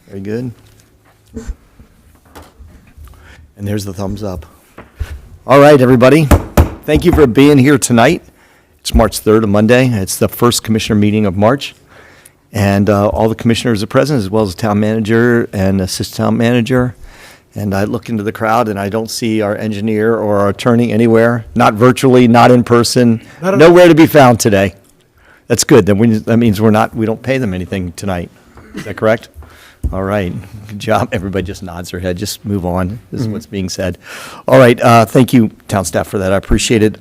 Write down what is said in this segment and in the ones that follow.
Very good. And there's the thumbs up. All right, everybody. Thank you for being here tonight. It's March 3rd, a Monday. It's the first commissioner meeting of March. And all the commissioners are present, as well as the town manager and assistant town manager. And I look into the crowd, and I don't see our engineer or our attorney anywhere, not virtually, not in person, nowhere to be found today. That's good. That means we don't pay them anything tonight. Is that correct? All right. Good job. Everybody just nods their head. Just move on. This is what's being said. All right. Thank you, town staff, for that. I appreciate it.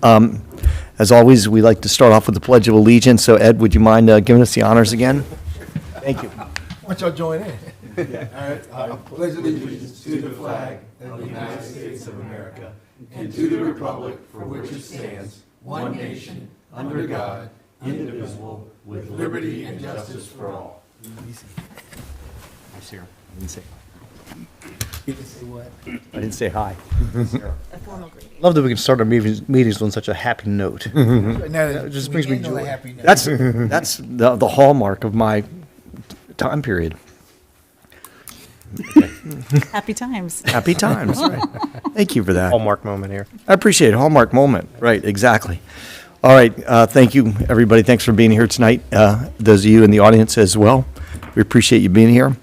As always, we like to start off with the Pledge of Allegiance. So, Ed, would you mind giving us the honors again? Thank you. Why don't y'all join in? Yeah. All right. I pledge allegiance to the flag of the United States of America and to the republic for which it stands, one nation, under God, indivisible, with liberty and justice for all. I didn't say You can say what? I didn't say hi. A formal greeting. Love that we can start our meetings on such a happy note. Now, It just brings me joy. That's the hallmark of my time period. Happy times. Happy times, right. Thank you for that. Hallmark moment here. I appreciate it. Hallmark moment. Right, exactly. All right, thank you, everybody. Thanks for being here tonight. Those of you in the audience as well. We appreciate you being here.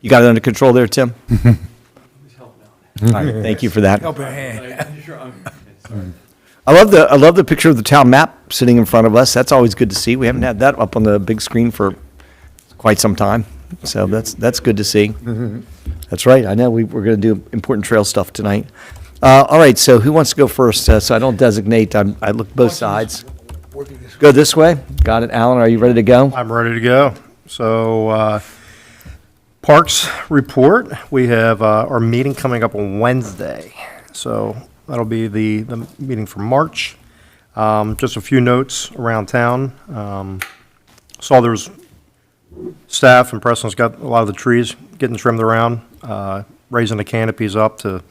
You got it under control there, Tim? All right, thank you for that. help your hand. I love the picture of the town map sitting in front of us. That's always good to see. We haven't had that up on the big screen for quite some time, so that's good to see. That's right. I know we're going to do important trail stuff tonight. All right. So who wants to go first? So I don't designate. I look both sides. Go this way. Got it. Alan, are you ready to go? I'm ready to go. So, Parks report, we have our meeting coming up on Wednesday. So that'll be the meeting for March. Just a few notes around town. Saw there was staff and Preston's got a lot of the trees getting trimmed around, raising the canopies up to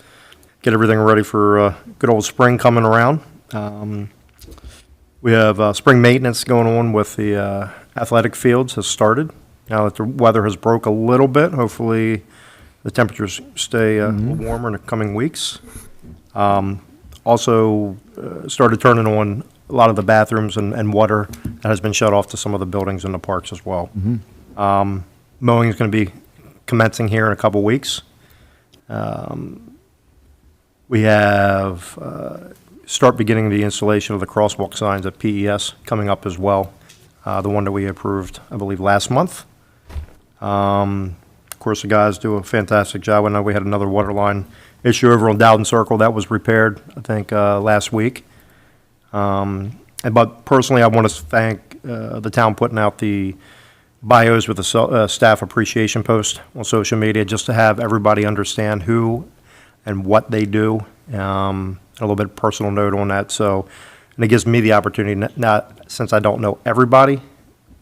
get everything ready for good old spring coming around. We have spring maintenance going on with the athletic fields has started. Now that the weather has broke a little bit, hopefully the temperatures stay a little warmer in the coming weeks. Also started turning on a lot of the bathrooms and water that has been shut off to some of the buildings in the parks as well. Mowing is going to be commencing here in a couple weeks. We have start beginning the installation of the crosswalk signs at PES coming up as well. The one that we approved, I believe, last month. Of course, the guys do a fantastic job. I know we had another water line issue over on Dowden Circle that was repaired, I think, last week. But personally, I want to thank the town putting out the bios with the staff appreciation post on social media, just to have everybody understand who and what they do. A little bit of personal note on that. So, and it gives me the opportunity, not since I don't know everybody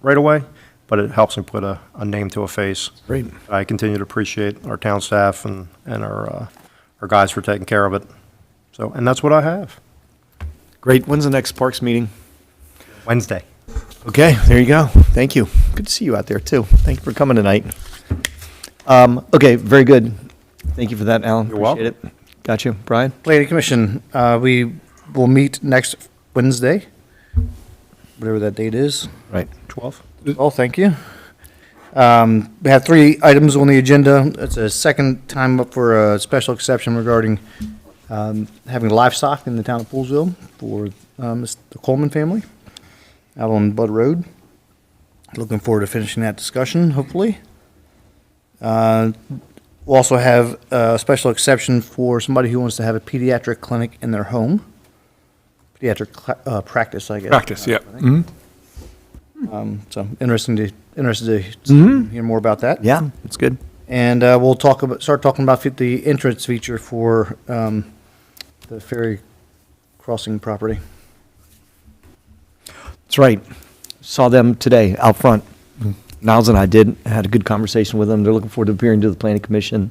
right away, but it helps me put a name to a face. Great. I continue to appreciate our town staff and our guys for taking care of it. So, and that's what I have. Great. When's the next Parks meeting? Wednesday. Okay, there you go. Thank you. Good to see you out there, too. Thank you for coming tonight. Okay, very good. Thank you for that, Alan. You're welcome. Appreciate it. Got you. Brian? Planning Commission, we will meet next Wednesday, whatever that date is. Right. 12. Oh, thank you. We have 3 items on the agenda. It's a second time up for a special exception regarding having livestock in the town of Poolesville for the Coleman family out on Bud Road. Looking forward to finishing that discussion, hopefully. We'll also have a special exception for somebody who wants to have a pediatric clinic in their home. Pediatric practice, I guess. Practice, yeah. So interested to hear more about that. Yeah, that's good. And we'll start talking about the entrance feature for the ferry crossing property. That's right. Saw them today out front. Niles and I had a good conversation with them. They're looking forward to appearing to the Planning Commission.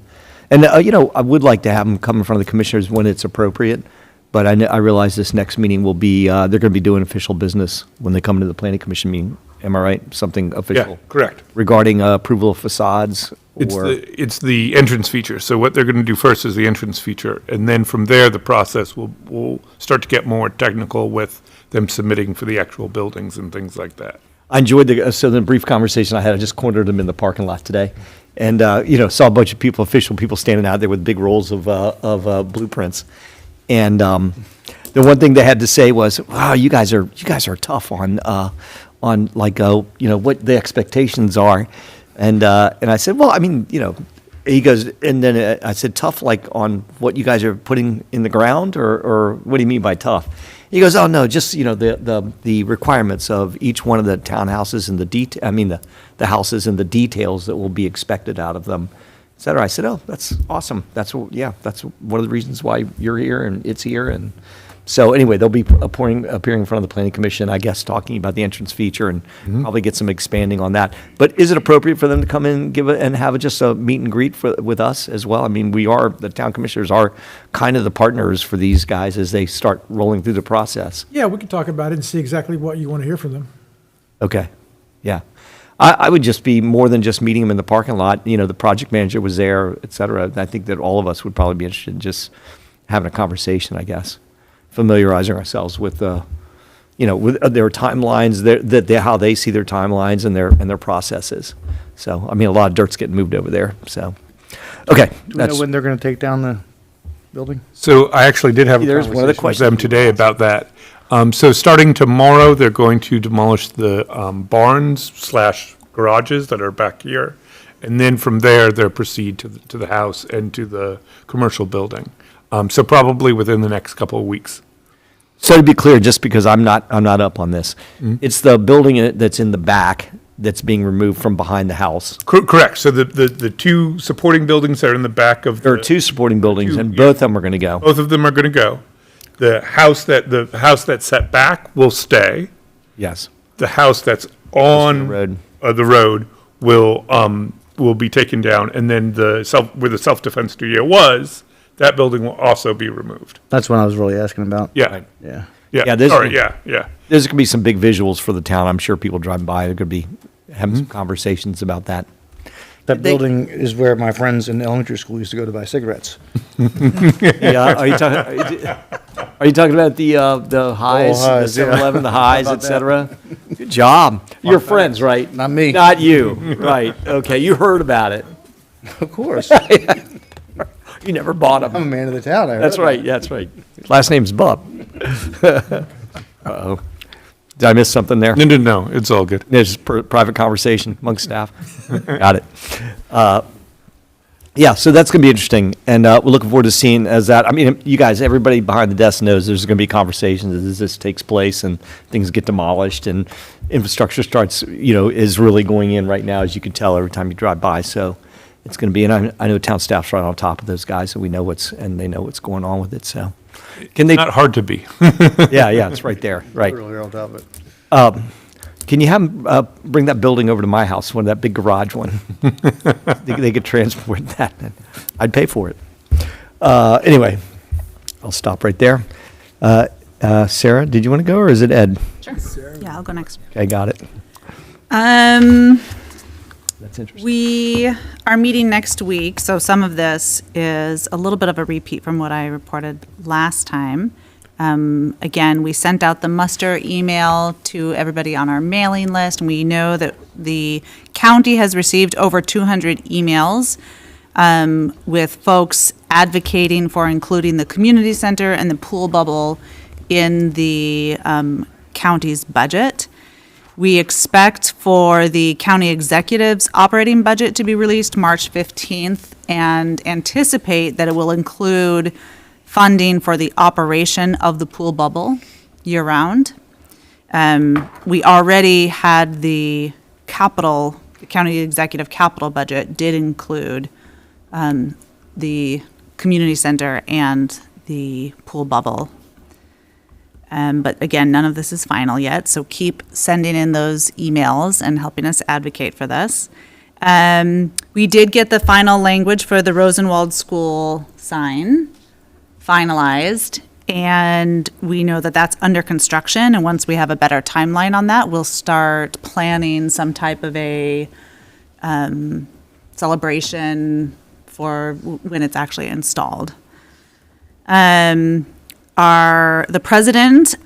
And, I would like to have them come in front of the commissioners when it's appropriate. But I realize this next meeting will be, they're going to be doing official business when they come to the planning commission meeting. Am I right? Something official? Yeah, correct. Regarding approval of facades or? It's the entrance feature. So what they're going to do first is the entrance feature. And then from there, the process will start to get more technical with them submitting for the actual buildings and things like that. I enjoyed the brief conversation I had. I just cornered them in the parking lot today. And, saw a bunch of people, official people standing out there with big rolls of blueprints. And the one thing they had to say was, wow, you guys are tough on like, what the expectations are. And I said, well, I mean, he goes, and then I said, tough like on what you guys are putting in the ground, or what do you mean by tough? He goes, oh, no, just, the requirements of each one of the townhouses and the houses and the details that will be expected out of them, et cetera. I said, oh, that's awesome. That's one of the reasons why you're here and it's here. And so anyway, they'll be appearing in front of the planning commission, I guess, talking about the entrance feature and probably get some expanding on that. But is it appropriate for them to come in and have just a meet and greet with us as well? I mean, the town commissioners are kind of the partners for these guys as they start rolling through the process. Yeah, we can talk about it and see exactly what you want to hear from them. Okay, yeah. I would just be more than just meeting them in the parking lot. The project manager was there, et cetera. I think that all of us would probably be interested in just having a conversation, I guess. Familiarizing ourselves with with their timelines, how they see their timelines and their processes. So, I mean, a lot of dirt's getting moved over there. So, okay, Do we know when they're going to take down the building? So I actually did have a There's one of the conversation with them questions. today about that. So starting tomorrow, they're going to demolish the barns/garages that are back here. And then from there, they'll proceed to the house and to the commercial building. So probably within the next couple of weeks. So to be clear, just because I'm not up on this, it's the building that's in the back that's being removed from behind the house. Correct. So the two supporting buildings that are in the back of There are two supporting buildings, two, and yeah. both of them are going to go. Both of them are going to go. The house that's set back will stay. Yes. The house that's on road. The road will be taken down, and then where the self-defense studio was, that building will also be removed. That's what I was really asking about. Yeah, Yeah. Yeah, yeah. there's- Sorry, yeah. There's going to be some big visuals for the town. I'm sure people driving by, they're going to be having some conversations about that. That building is where my friends in elementary school used to go to buy cigarettes. Yeah, are you talking about the highs, the Highs, yeah. 7-Eleven, the highs, How et about cetera? Good job. Your friends, right? Not me. Not you, right. Okay, you heard about it. Of course. You never bought I'm a them. man of the town. I heard That's about right, that's right. Last name's Bub. Uh-oh. Did I miss something there? No, it's all good. There's private conversation among staff. Got it. Yeah, so that's going to be interesting, and we're looking forward to seeing as that. I mean, you guys, everybody behind the desk knows there's going to be conversations as this takes place and things get demolished and infrastructure starts, is really going in right now, as you can tell every time you drive by. So it's going to be, and I know town staff's right on top of those guys, so we know they know what's going on with it. So can they? Not hard to be. Yeah, it's right there, right. Really on top of it. Can you have them bring that building over to my house, that big garage one? They could transport that. I'd pay for it. Anyway, I'll stop right there. Sarah, did you want to go, or is it Ed? Sure. Yeah, I'll go next. Okay, got it. Um, That's interesting. we are meeting next week, so some of this is a little bit of a repeat from what I reported last time. Again, we sent out the muster email to everybody on our mailing list, and we know that the county has received over 200 emails with folks advocating for including the community center and the pool bubble in the county's budget. We expect for the county executive's operating budget to be released March 15th and anticipate that it will include funding for the operation of the pool bubble year-round. We already had the county executive capital budget did include the community center and the pool bubble. But again, none of this is final yet, so keep sending in those emails and helping us advocate for this. We did get the final language for the Rosenwald School sign finalized, And we know that that's under construction, and once we have a better timeline on that, we'll start planning some type of a celebration for when it's actually installed. The president,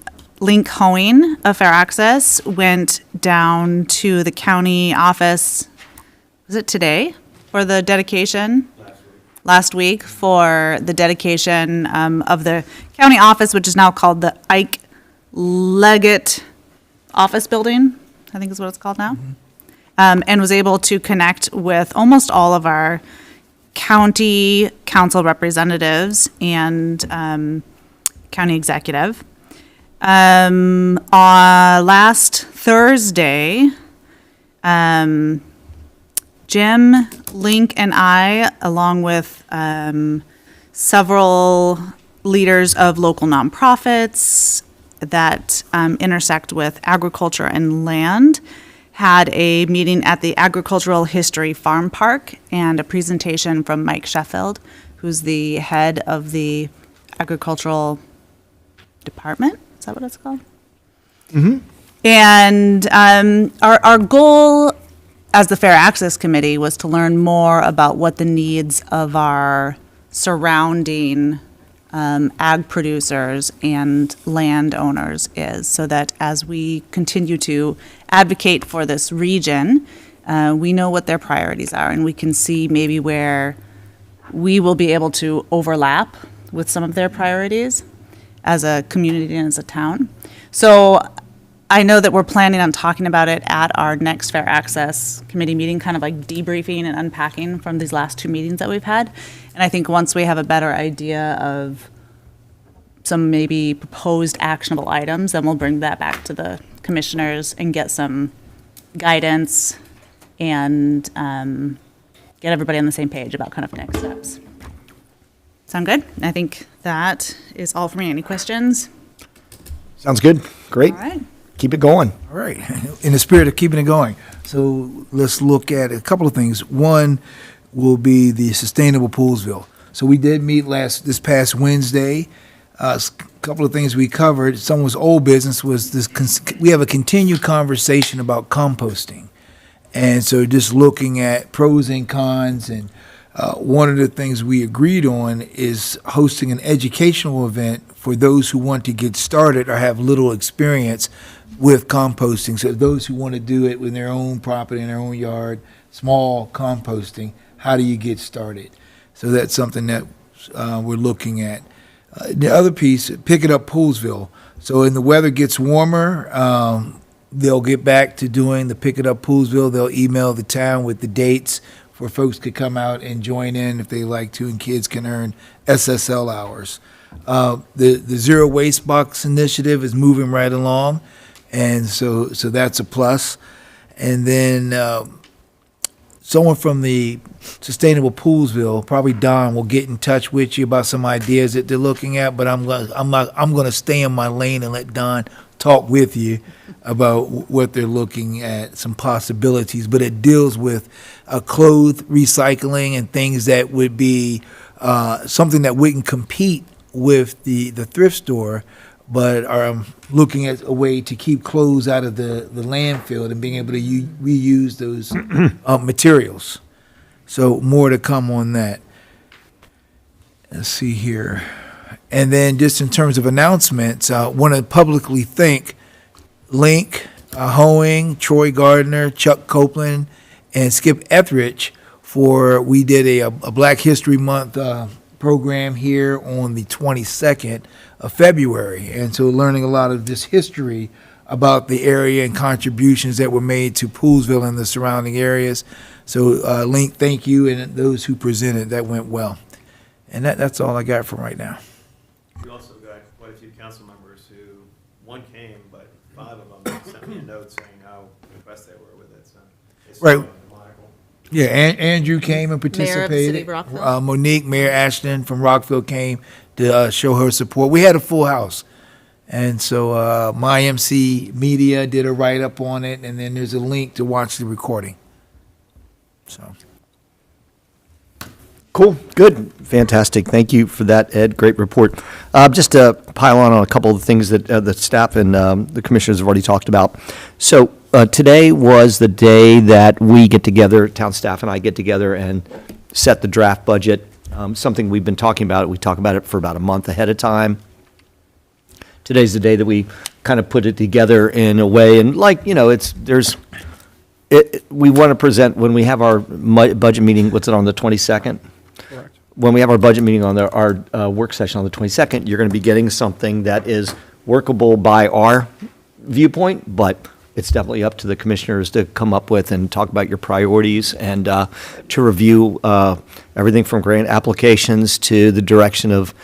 Link Hoeing of Fair Access, went down to the county office, was it today, for the dedication? Last week for the dedication of the county office, which is now called the Ike Leggett Office Building, I think is what it's called now. And was able to connect with almost all of our county council representatives and county executive. Last Thursday, Jim, Link, and I, along with several leaders of local nonprofits that intersect with agriculture and land, had a meeting at the Agricultural History Farm Park and a presentation from Mike Sheffield, who's the head of the agricultural department. Is that what it's called? Mm-hmm. And our goal as the Fair Access Committee was to learn more about what the needs of our surrounding ag producers and landowners is, so that as we continue to advocate for this region, we know what their priorities are, and we can see maybe where we will be able to overlap with some of their priorities as a community and as a town. So I know that we're planning on talking about it at our next Fair Access Committee meeting, kind of like debriefing and unpacking from these last two meetings that we've had. And I think once we have a better idea of some maybe proposed actionable items, then we'll bring that back to the commissioners and get some guidance and get everybody on the same page about kind of next steps. Sound good? I think that is all for me. Any questions? Sounds good. Great. All right. Keep it going. All right, in the spirit of keeping it going. So let's look at a couple of things. One will be the Sustainable Poolesville. So we did meet this past Wednesday. A couple of things we covered. Some was old business. Was this? We have a continued conversation about composting, and so just looking at pros and cons. And one of the things we agreed on is hosting an educational event for those who want to get started or have little experience with composting. So those who want to do it with their own property, in their own yard, small composting, how do you get started? So that's something that we're looking at. The other piece, Pick It Up Poolesville. So when the weather gets warmer, they'll get back to doing the Pick It Up Poolesville. They'll email the town with the dates where folks could come out and join in if they like to, and kids can earn SSL hours. The Zero Waste Box initiative is moving right along, and so that's a plus. And then someone from the Sustainable Poolesville, probably Don, will get in touch with you about some ideas that they're looking at. But I'm going to stay in my lane and let Don talk with you about what they're looking at, some possibilities. But it deals with clothes recycling and things that would be something that wouldn't compete with the thrift store, but are looking at a way to keep clothes out of the landfill and being able to reuse those materials. So more to come on that. Let's see here. And then just in terms of announcements, I want to publicly thank Link, Hoeing, Troy Gardner, Chuck Copeland, and Skip Etheridge we did a Black History Month program here on the 22nd of February. And so learning a lot of this history about the area and contributions that were made to Poolesville and the surrounding areas. So Link, thank you, and those who presented, that went well. And that's all I got for right now. We also got quite a few council members who, one came, but 5 of them sent me a note saying how impressed they were with it, so. It's Right. demonical. Yeah, Andrew came and Mayor of the participated. city of Rockville. Monique, Mayor Ashton from Rockville came to show her support. We had a full house. And so My MC Media did a write-up on it, and then there's a link to watch the recording. So, Cool, good, fantastic. Thank you for that, Ed. Great report. Just to pile on a couple of things that the staff and the commissioners have already talked about. So today was the day that we get together, town staff and I get together and set the draft budget. Something we've been talking about. We talk about it for about a month ahead of time. Today's the day that we kind of put it together in a way, and like, you know, we want to present, when we have our budget meeting, what's it, on the 22nd? Correct. When we have our budget meeting on our work session on the 22nd, you're going to be getting something that is workable by our viewpoint, but it's definitely up to the commissioners to come up with and talk about your priorities and to review everything from grant applications to the direction of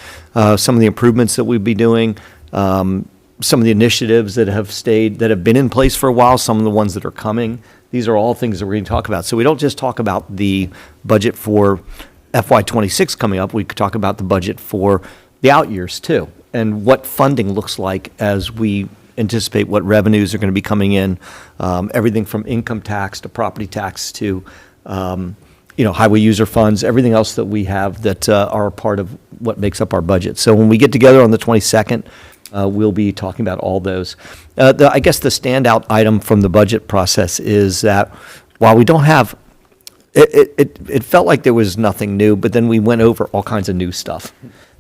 some of the improvements that we'll be doing, some of the initiatives that have been in place for a while, some of the ones that are coming. These are all things that we're going to talk about. So we don't just talk about the budget for FY26 coming up, we could talk about the budget for the out years too, and what funding looks like as we anticipate what revenues are going to be coming in, everything from income tax to property tax to, highway user funds, everything else that we have that are a part of what makes up our budget. So when we get together on the 22nd, we'll be talking about all those. I guess the standout item from the budget process is that while we don't have, it felt like there was nothing new, but then we went over all kinds of new stuff.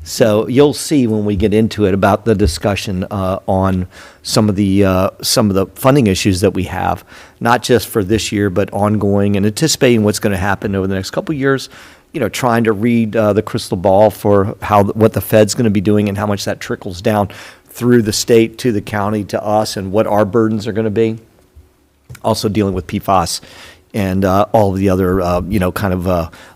So you'll see when we get into it about the discussion on some of the funding issues that we have, not just for this year, but ongoing, and anticipating what's going to happen over the next couple of years. You know, trying to read the crystal ball for what the Fed's going to be doing and how much that trickles down through the state to the county to us, and what our burdens are going to be. Also dealing with PFAS and all of the other,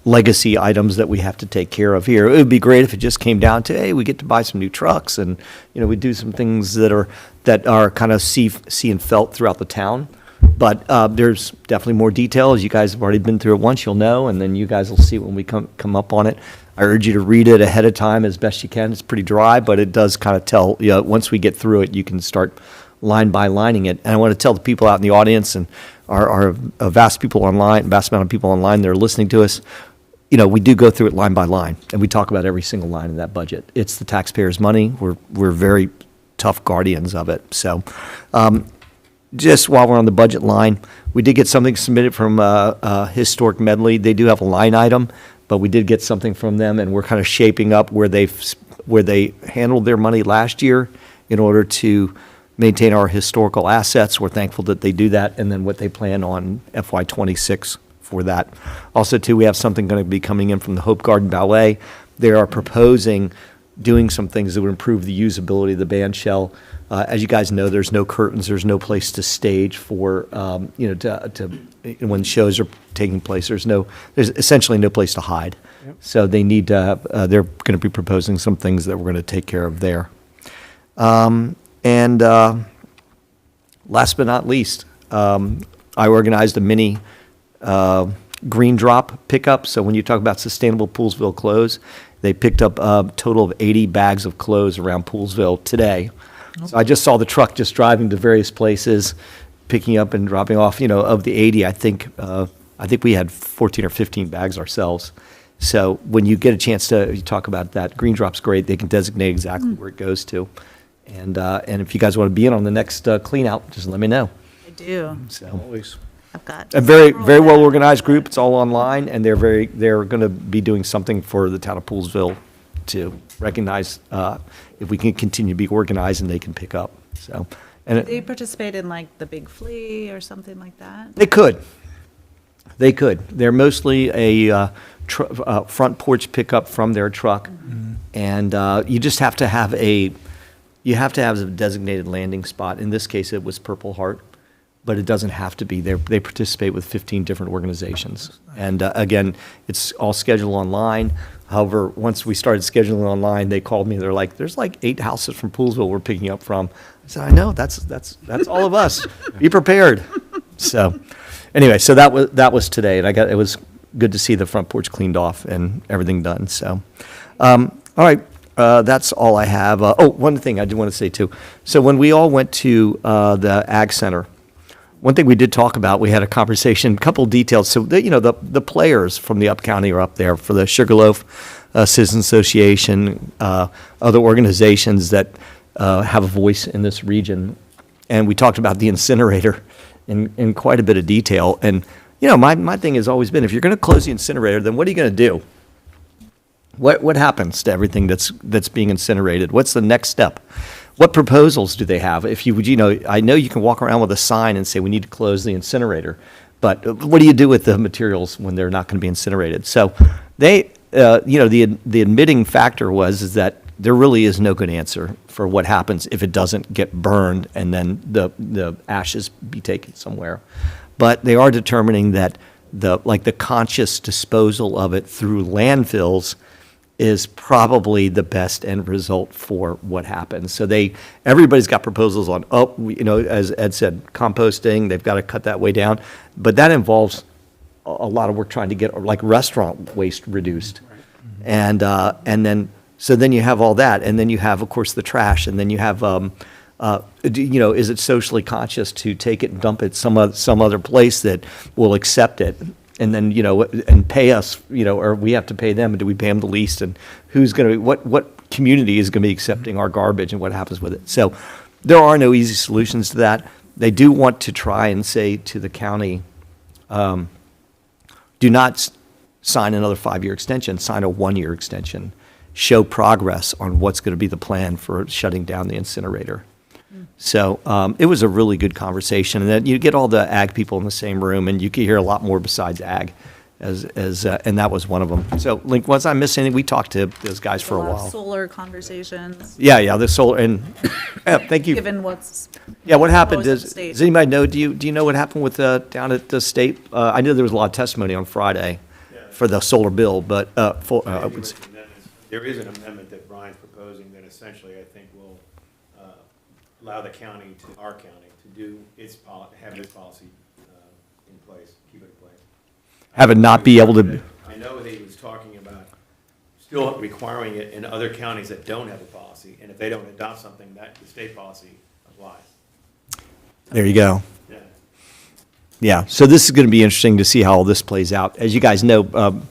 legacy items that we have to take care of here. It would be great if it just came down to, hey, we get to buy some new trucks, and we do some things that are kind of see and felt throughout the town. But there's definitely more details. You guys have already been through it once, you'll know, and then you guys will see when we come up on it. I urge you to read it ahead of time as best you can. It's pretty dry, but it does kind of tell, once we get through it, you can start line by lining it. And I want to tell the people out in the audience and our vast amount of people online that are listening to us, we do go through it line by line, and we talk about every single line in that budget. It's the taxpayers' money. We're very tough guardians of it. So just while we're on the budget line, we did get something submitted from Historic Medley. They do have a line item, but we did get something from them, and we're kind of shaping up where they handled their money last year in order to maintain our historical assets. We're thankful that they do that, and then what they plan on FY26 for that. Also, too, we have something going to be coming in from the Hope Garden Ballet. They are proposing doing some things that would improve the usability of the band shell. As you guys know, there's no curtains, there's no place to stage for, when shows are taking place. There's essentially no place to hide. Yep. So they need to, they're going to be proposing some things that we're going to take care of there. And last but not least, I organized a mini green drop pickup. So when you talk about sustainable Poolesville clothes, they picked up a total of 80 bags of clothes around Poolesville today. So I just saw the truck just driving to various places, picking up and dropping off. Of the 80, I think we had 14 or 15 bags ourselves. So when you get a chance to talk about that, Green Drop's great. They can designate exactly where it goes to. And if you guys want to be in on the next clean out, just let me know. I do. So Always. I've got a very well organized group. It's all online, and they're going to be doing something for the town of Poolesville to recognize if we can continue to be organized and they can pick up. So, and they participate in like the Big Flea or something like that? They could. They're mostly a front porch pickup from their truck, and you just have to have a designated landing spot. In this case, it was Purple Heart, but it doesn't have to be. They participate with 15 different organizations. And again, it's all scheduled online. However, once we started scheduling online, they called me. They're like, "There's like 8 houses from Poolesville we're picking up from." I said, "I know. That's all of us. Be prepared." So, anyway, so that was today, and it was good to see the front porch cleaned off and everything done. So, all right. That's all I have. One thing I do want to say too. So when we all went to the Ag Center, one thing we did talk about, we had a conversation, a couple details. So, the players from the Up County are up there for the Sugarloaf Citizen Association, other organizations that have a voice in this region. And we talked about the incinerator in quite a bit of detail. And, my thing has always been, if you're going to close the incinerator, then what are you going to do? What happens to everything that's being incinerated? What's the next step? What proposals do they have? If you would, I know you can walk around with a sign and say, we need to close the incinerator, but what do you do with the materials when they're not going to be incinerated? So they, the admitting factor is that there really is no good answer for what happens if it doesn't get burned and then the ashes be taken somewhere. But they are determining that the conscious disposal of it through landfills is probably the best end result for what happens. So everybody's got proposals on, as Ed said, composting, they've got to cut that way down. But that involves a lot of work trying to get like restaurant waste reduced. And then you have all that, and then you have, of course, the trash, and then you have, is it socially conscious to take it and dump it some other place that will accept it? And then, and pay us, or we have to pay them, and do we pay them the least? And who's going to, what community is going to be accepting our garbage and what happens with it? So there are no easy solutions to that. They do want to try and say to the county, do not sign another 5-year extension, sign a 1-year extension. Show progress on what's going to be the plan for shutting down the incinerator. So it was a really good conversation, and then you get all the ag people in the same room, and you can hear a lot more besides ag, and that was one of them. So, Link, once I missed anything, we talked to those guys for a while. Solar conversations, Yeah, the solar, and thank you. given what's. Yeah, what happened? proposed at Does the state. anybody know? Do you know what happened with down at the state? I know there was a lot of testimony on Friday for the solar bill, but I would say. There is an amendment that Brian's proposing that essentially, I think, will allow the county, our county, to do have its policy in place, keep it in place. Have it not be able to. I know that he was talking about still requiring it in other counties that don't have a policy, and if they don't adopt something, that the state policy applies. There you go. Yeah. Yeah, so this is going to be interesting to see how all this plays out. As you guys know,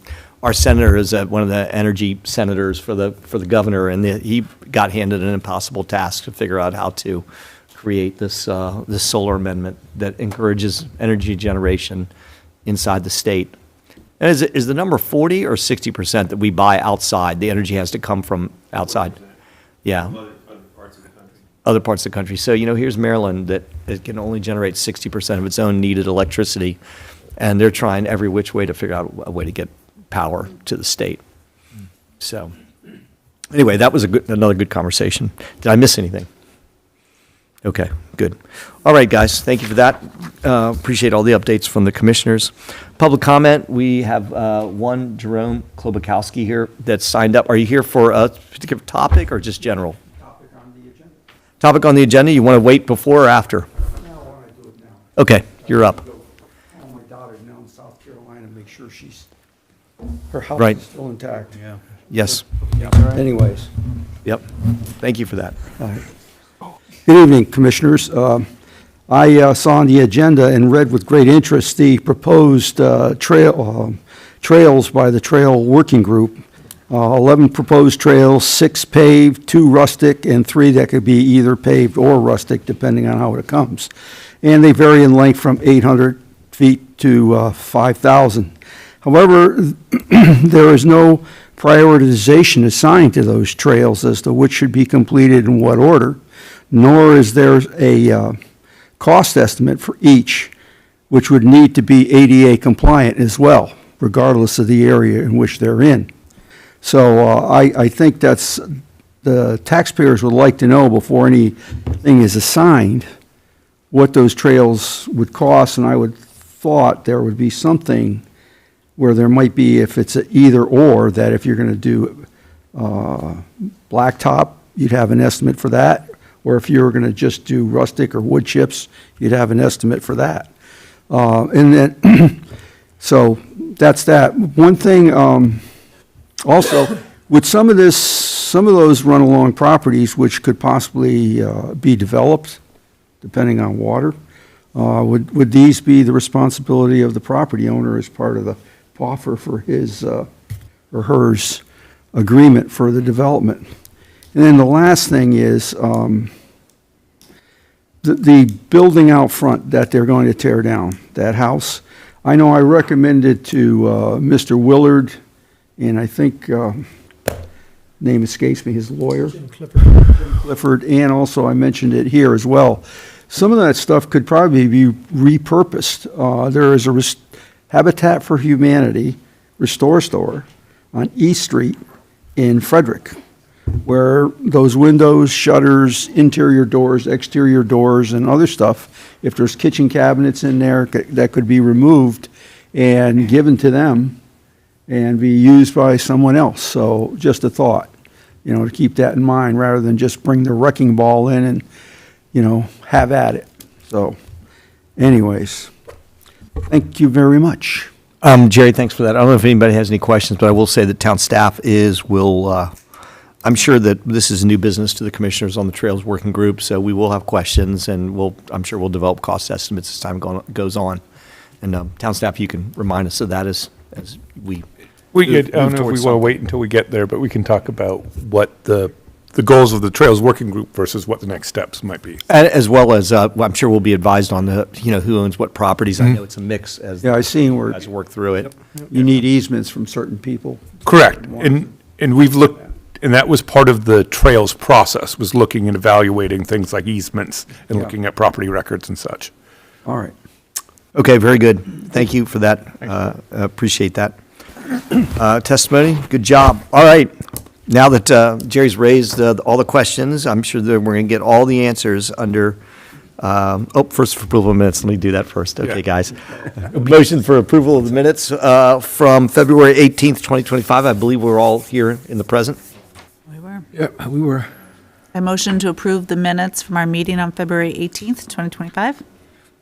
our senator is one of the energy senators for the governor, and he got handed an impossible task to figure out how to create this solar amendment that encourages energy generation inside the state. And is the number 40 or 60% that we buy outside? The energy has to come from outside. Yeah. From other parts of the country. Other parts of the country. So, here's Maryland that it can only generate 60% of its own needed electricity, and they're trying every which way to figure out a way to get power to the state. So, anyway, that was another good conversation. Did I miss anything? Okay, good. All right, guys, thank you for that. Appreciate all the updates from the commissioners. Public comment, we have one Jerome Klobakowski here that's signed up. Are you here for a particular topic or just general? Topic on the agenda. Topic on the agenda, you want to wait before or after? Now I want to do it now. Okay, you're up. Call my daughter now in South Carolina, make sure her house Right. is still intact. Yeah. Yes, Anyways. yep. Thank you for that. Good evening, Commissioners. I saw on the agenda and read with great interest the proposed trails by the Trail Working Group. 11 proposed trails, 6 paved, 2 rustic, and 3 that could be either paved or rustic, depending on how it comes. And they vary in length from 800 feet to 5,000. However, there is no prioritization assigned to those trails as to which should be completed in what order, nor is there a cost estimate for each, which would need to be ADA compliant as well, regardless of the area in which they're in. So I think that's, the taxpayers would like to know before anything is assigned, what those trails would cost, and I would thought there would be something where there might be, if it's a either or, that if you're going to do blacktop, you'd have an estimate for that, or if you were going to just do rustic or wood chips, you'd have an estimate for that. And then, so that's that. One thing, also, with some of those run-along properties which could possibly be developed, depending on water, Would these be the responsibility of the property owner as part of the offer for his or hers agreement for the development? And then the last thing is the building out front that they're going to tear down, that house. I know I recommended to Mr. Willard, and I think, name escapes me, his lawyer. Jim Clifford, and also I mentioned it here as well. Some of that stuff could probably be repurposed. There is a Habitat for Humanity Restore Store on East Street in Frederick, where those windows, shutters, interior doors, exterior doors, and other stuff, if there's kitchen cabinets in there, that could be removed and given to them and be used by someone else. So just a thought, to keep that in mind, rather than just bring the wrecking ball in and, have at it. So anyways, thank you very much. Jerry, thanks for that. I don't know if anybody has any questions, but I will say that town staff I'm sure that this is new business to the commissioners on the Trails Working Group, so we will have questions, and I'm sure we'll develop cost estimates as time goes on. And town staff, you can remind us of that as we I move don't know if we towards want to something. wait until we get there, but we can talk about what the goals of the Trails Working Group versus what the next steps might be. As well as, I'm sure we'll be advised on who owns what properties. I know it's a mix as Yeah, I seen where as work through it. you need easements from certain people. Correct. And we've looked, and that was part of the Trails process, was looking and evaluating things like easements and Yeah. looking at property records and such. All right. Okay, very good. Thank you for that. Appreciate that. Testimony, good job. All right. Now that Jerry's raised all the questions, I'm sure that we're going to get all the answers under, first for approval of minutes. Let me do that first. Okay, Yeah. guys. Motion for approval of the minutes from February 18th, 2025. I believe we're all here in the present. We were. Yeah, we were. I motion to approve the minutes from our meeting on February 18th, 2025.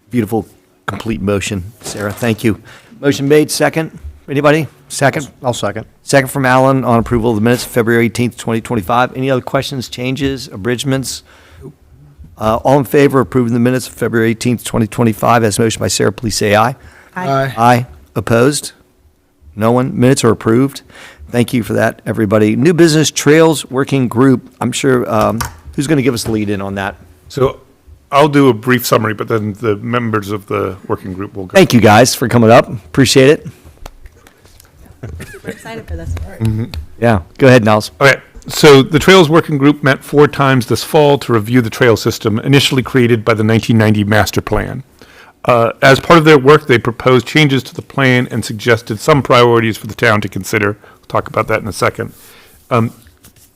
Beautiful, complete motion. Sarah, thank you. Motion made, second. Anybody? Second? I'll second. Second from Alan on approval of the minutes, February 18th, 2025. Any other questions, changes, abridgments? All in favor of approving the minutes of February 18th, 2025, as motioned by Sarah, please say aye. Aye. Aye. Opposed? No one? Minutes are approved. Thank you for that, everybody. New Business Trails Working Group, I'm sure, who's going to give us the lead in on that? So I'll do a brief summary, but then the members of the working group will go. Thank you, guys, for coming up. Appreciate it. Super excited for this. Yeah, go ahead, Niles. Okay, so the Trails Working Group met 4 times this fall to review the trail system initially created by the 1990 master plan. As part of their work, they proposed changes to the plan and suggested some priorities for the town to consider. We'll talk about that in a second.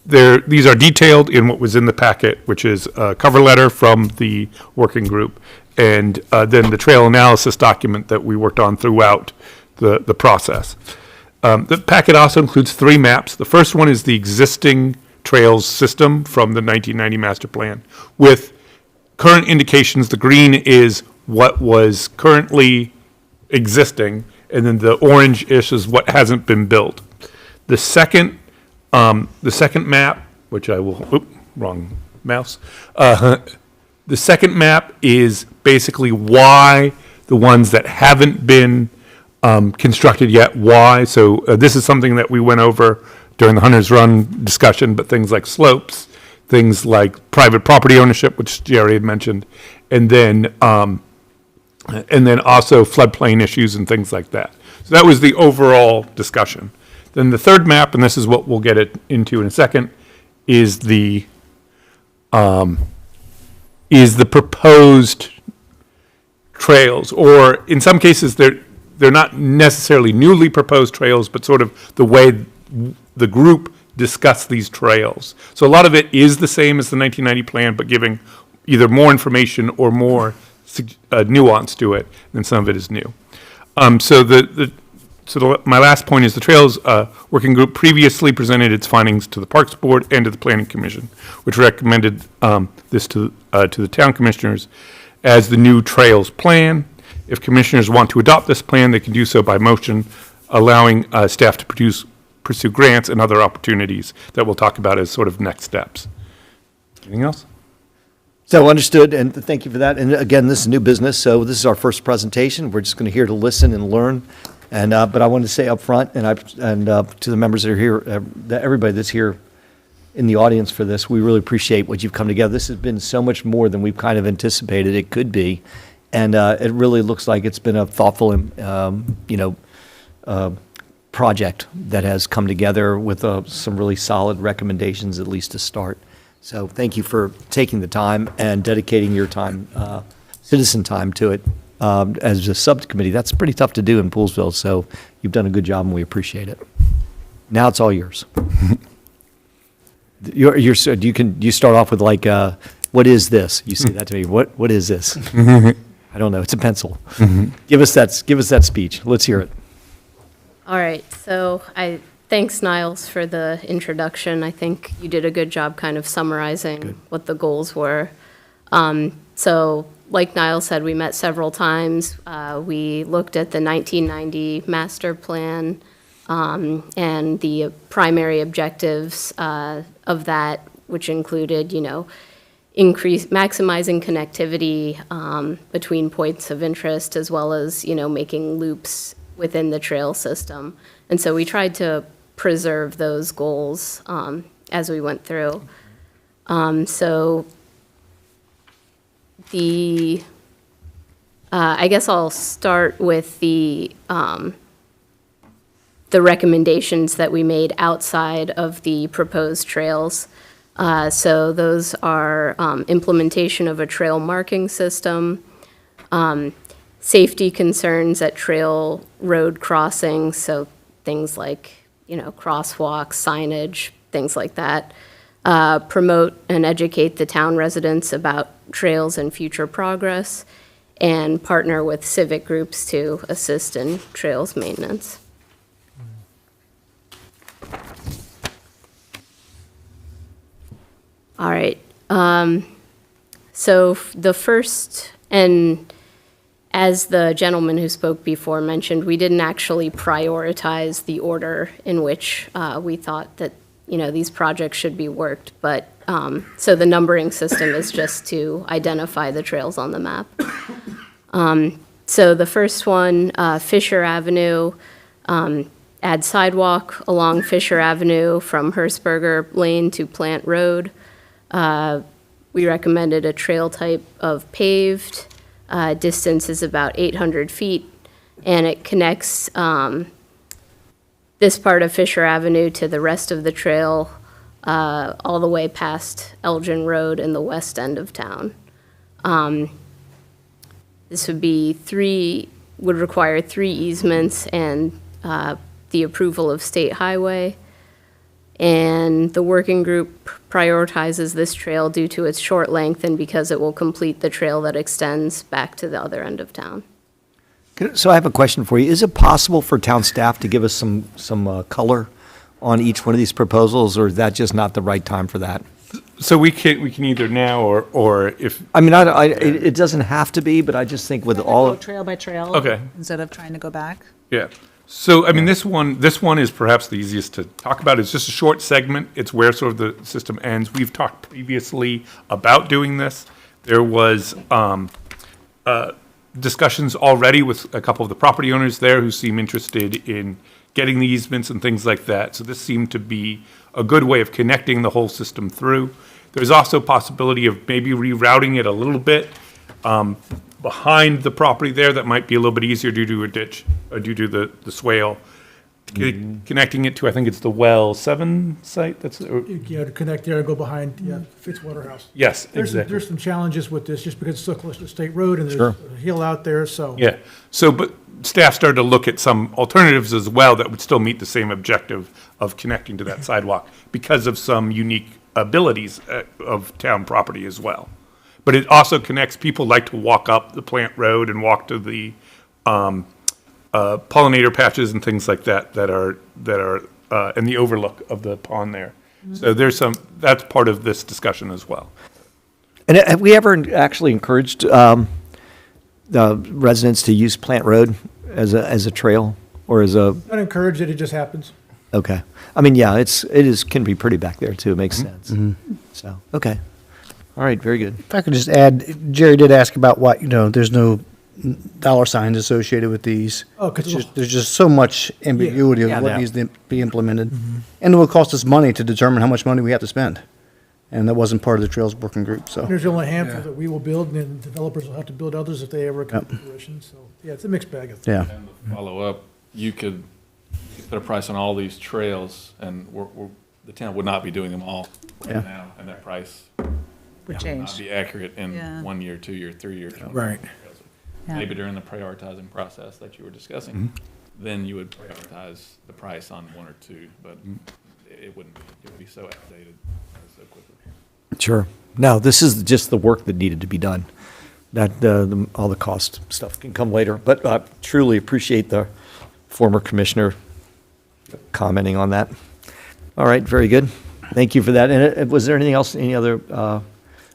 These are detailed in what was in the packet, which is a cover letter from the working group, and then the trail analysis document that we worked on throughout the process. The packet also includes 3 maps. The first one is the existing trails system from the 1990 master plan with current indications. The green is what was currently existing, and then the orange-ish is what hasn't been built. The second map, which I will, wrong mouse. The second map is basically why the ones that haven't been constructed yet, why. So this is something that we went over during the Hunter's Run discussion, but things like slopes, things like private property ownership, which Jerry had mentioned, and then also floodplain issues and things like that. So that was the overall discussion. Then the third map, and this is what we'll get into in a second, is the proposed trails, or in some cases they're not necessarily newly proposed trails, but sort of the way the group discussed these trails. So a lot of it is the same as the 1990 plan, but giving either more information or more nuance to it, and some of it is new. My last point is the Trails Working Group previously presented its findings to the Parks Board and to the Planning Commission, which recommended this to the town commissioners as the new Trails Plan. If commissioners want to adopt this plan, they can do so by motion, allowing staff to pursue grants and other opportunities that we'll talk about as sort of next steps. Anything else? So understood, and thank you for that. And again, this is new business, so this is our first presentation. We're just going to here to listen and learn. And, but I wanted to say up front, and to the members that are here, that everybody that's here in the audience for this, we really appreciate what you've come together. This has been so much more than we've kind of anticipated it could be. And it really looks like it's been a thoughtful, project that has come together with some really solid recommendations, at least to start. So thank you for taking the time and dedicating your time, citizen time to it. As a subcommittee, that's pretty tough to do in Poolesville, so you've done a good job and we appreciate it. Now it's all yours. You start off with like, what is this? You say that to me. What is this? I don't know. It's a pencil. Give us that speech. Let's hear it. All right, so thanks, Niles, for the introduction. I think you did a good job kind of summarizing what the goals were. So, like Niles said, we met several times. We looked at the 1990 master plan and the primary objectives of that, which included, maximizing connectivity between points of interest, as well as, making loops within the trail system. And so we tried to preserve those goals as we went through. I guess I'll start with the recommendations that we made outside of the proposed trails. So those are implementation of a trail marking system, safety concerns at trail road crossings, so things like, crosswalks, signage, things like that. Promote and educate the town residents about trails and future progress, and partner with civic groups to assist in trails maintenance. All right. So the first, and as the gentleman who spoke before mentioned, we didn't actually prioritize the order in which we thought that, these projects should be worked. But, so the numbering system is just to identify the trails on the map. So the first one, Fisher Avenue, add sidewalk along Fisher Avenue from Hersberger Lane to Plant Road. We recommended a trail type of paved. Distance is about 800 feet, and it connects this part of Fisher Avenue to the rest of the trail all the way past Elgin Road in the west end of town. This would require 3 easements and the approval of state highway. And the working group prioritizes this trail due to its short length and because it will complete the trail that extends back to the other end of town. So I have a question for you. Is it possible for town staff to give us some color on each one of these proposals, or is that just not the right time for that? So we can either now or if, I mean, it doesn't have to be, but I just think with all Go of, trail by trail. Okay. Instead of trying to go back. yeah. So, I mean, this one is perhaps the easiest to talk about. It's just a short segment. It's where sort of the system ends. We've talked previously about doing this. There was discussions already with a couple of the property owners there who seem interested in getting the easements and things like that. So this seemed to be a good way of connecting the whole system through. There's also possibility of maybe rerouting it a little bit behind the property there. That might be a little bit easier due to a ditch, or due to the swale. Connecting it to, I think it's the Well 7 site, that's, To connect there, go behind, Fitzwater House. yes, exactly. There's some challenges with this, just because it's so close to the state road, and Sure. there's a hill out there, so. Yeah, so, but staff started to look at some alternatives as well that would still meet the same objective of connecting to that sidewalk because of some unique abilities of town property as well. But it also connects, people like to walk up the Plant Road and walk to the pollinator patches and things like that that are in the overlook of the pond there. So there's that's part of this discussion as well. and have we ever actually encouraged the residents to use Plant Road as a trail, or as a, Not encouraged it, it just happens. okay. I mean, yeah, can be pretty back there too. It makes sense. So, okay. All right, very good. If I could just add, Jerry did ask about what, there's no dollar signs associated with these. Oh, 'cause It's there's just so much ambiguity Yeah, of what yeah. needs to be implemented. And it will cost us money to determine how much money we have to spend. And that wasn't part of the Trails Working Group, so. There's only a handful that we will build, and then developers will have to build others if they ever come to fruition, so, yeah, it's a mixed bag of things. Yeah. And to follow up, you could put a price on all these trails, and the town would not be doing them all Yeah. right now, and that price Would would change. not be accurate in Yeah. 1 year, 2 year, 3 year. Right. Yeah. Maybe during the prioritizing process that you were discussing, then you would prioritize the price on 1 or 2, but it wouldn't be, it would be so outdated so quickly. Sure. No, this is just the work that needed to be done. That, all the cost stuff can come later, but I truly appreciate the former commissioner commenting on that. All right, very good. Thank you for that. And was there anything else, any other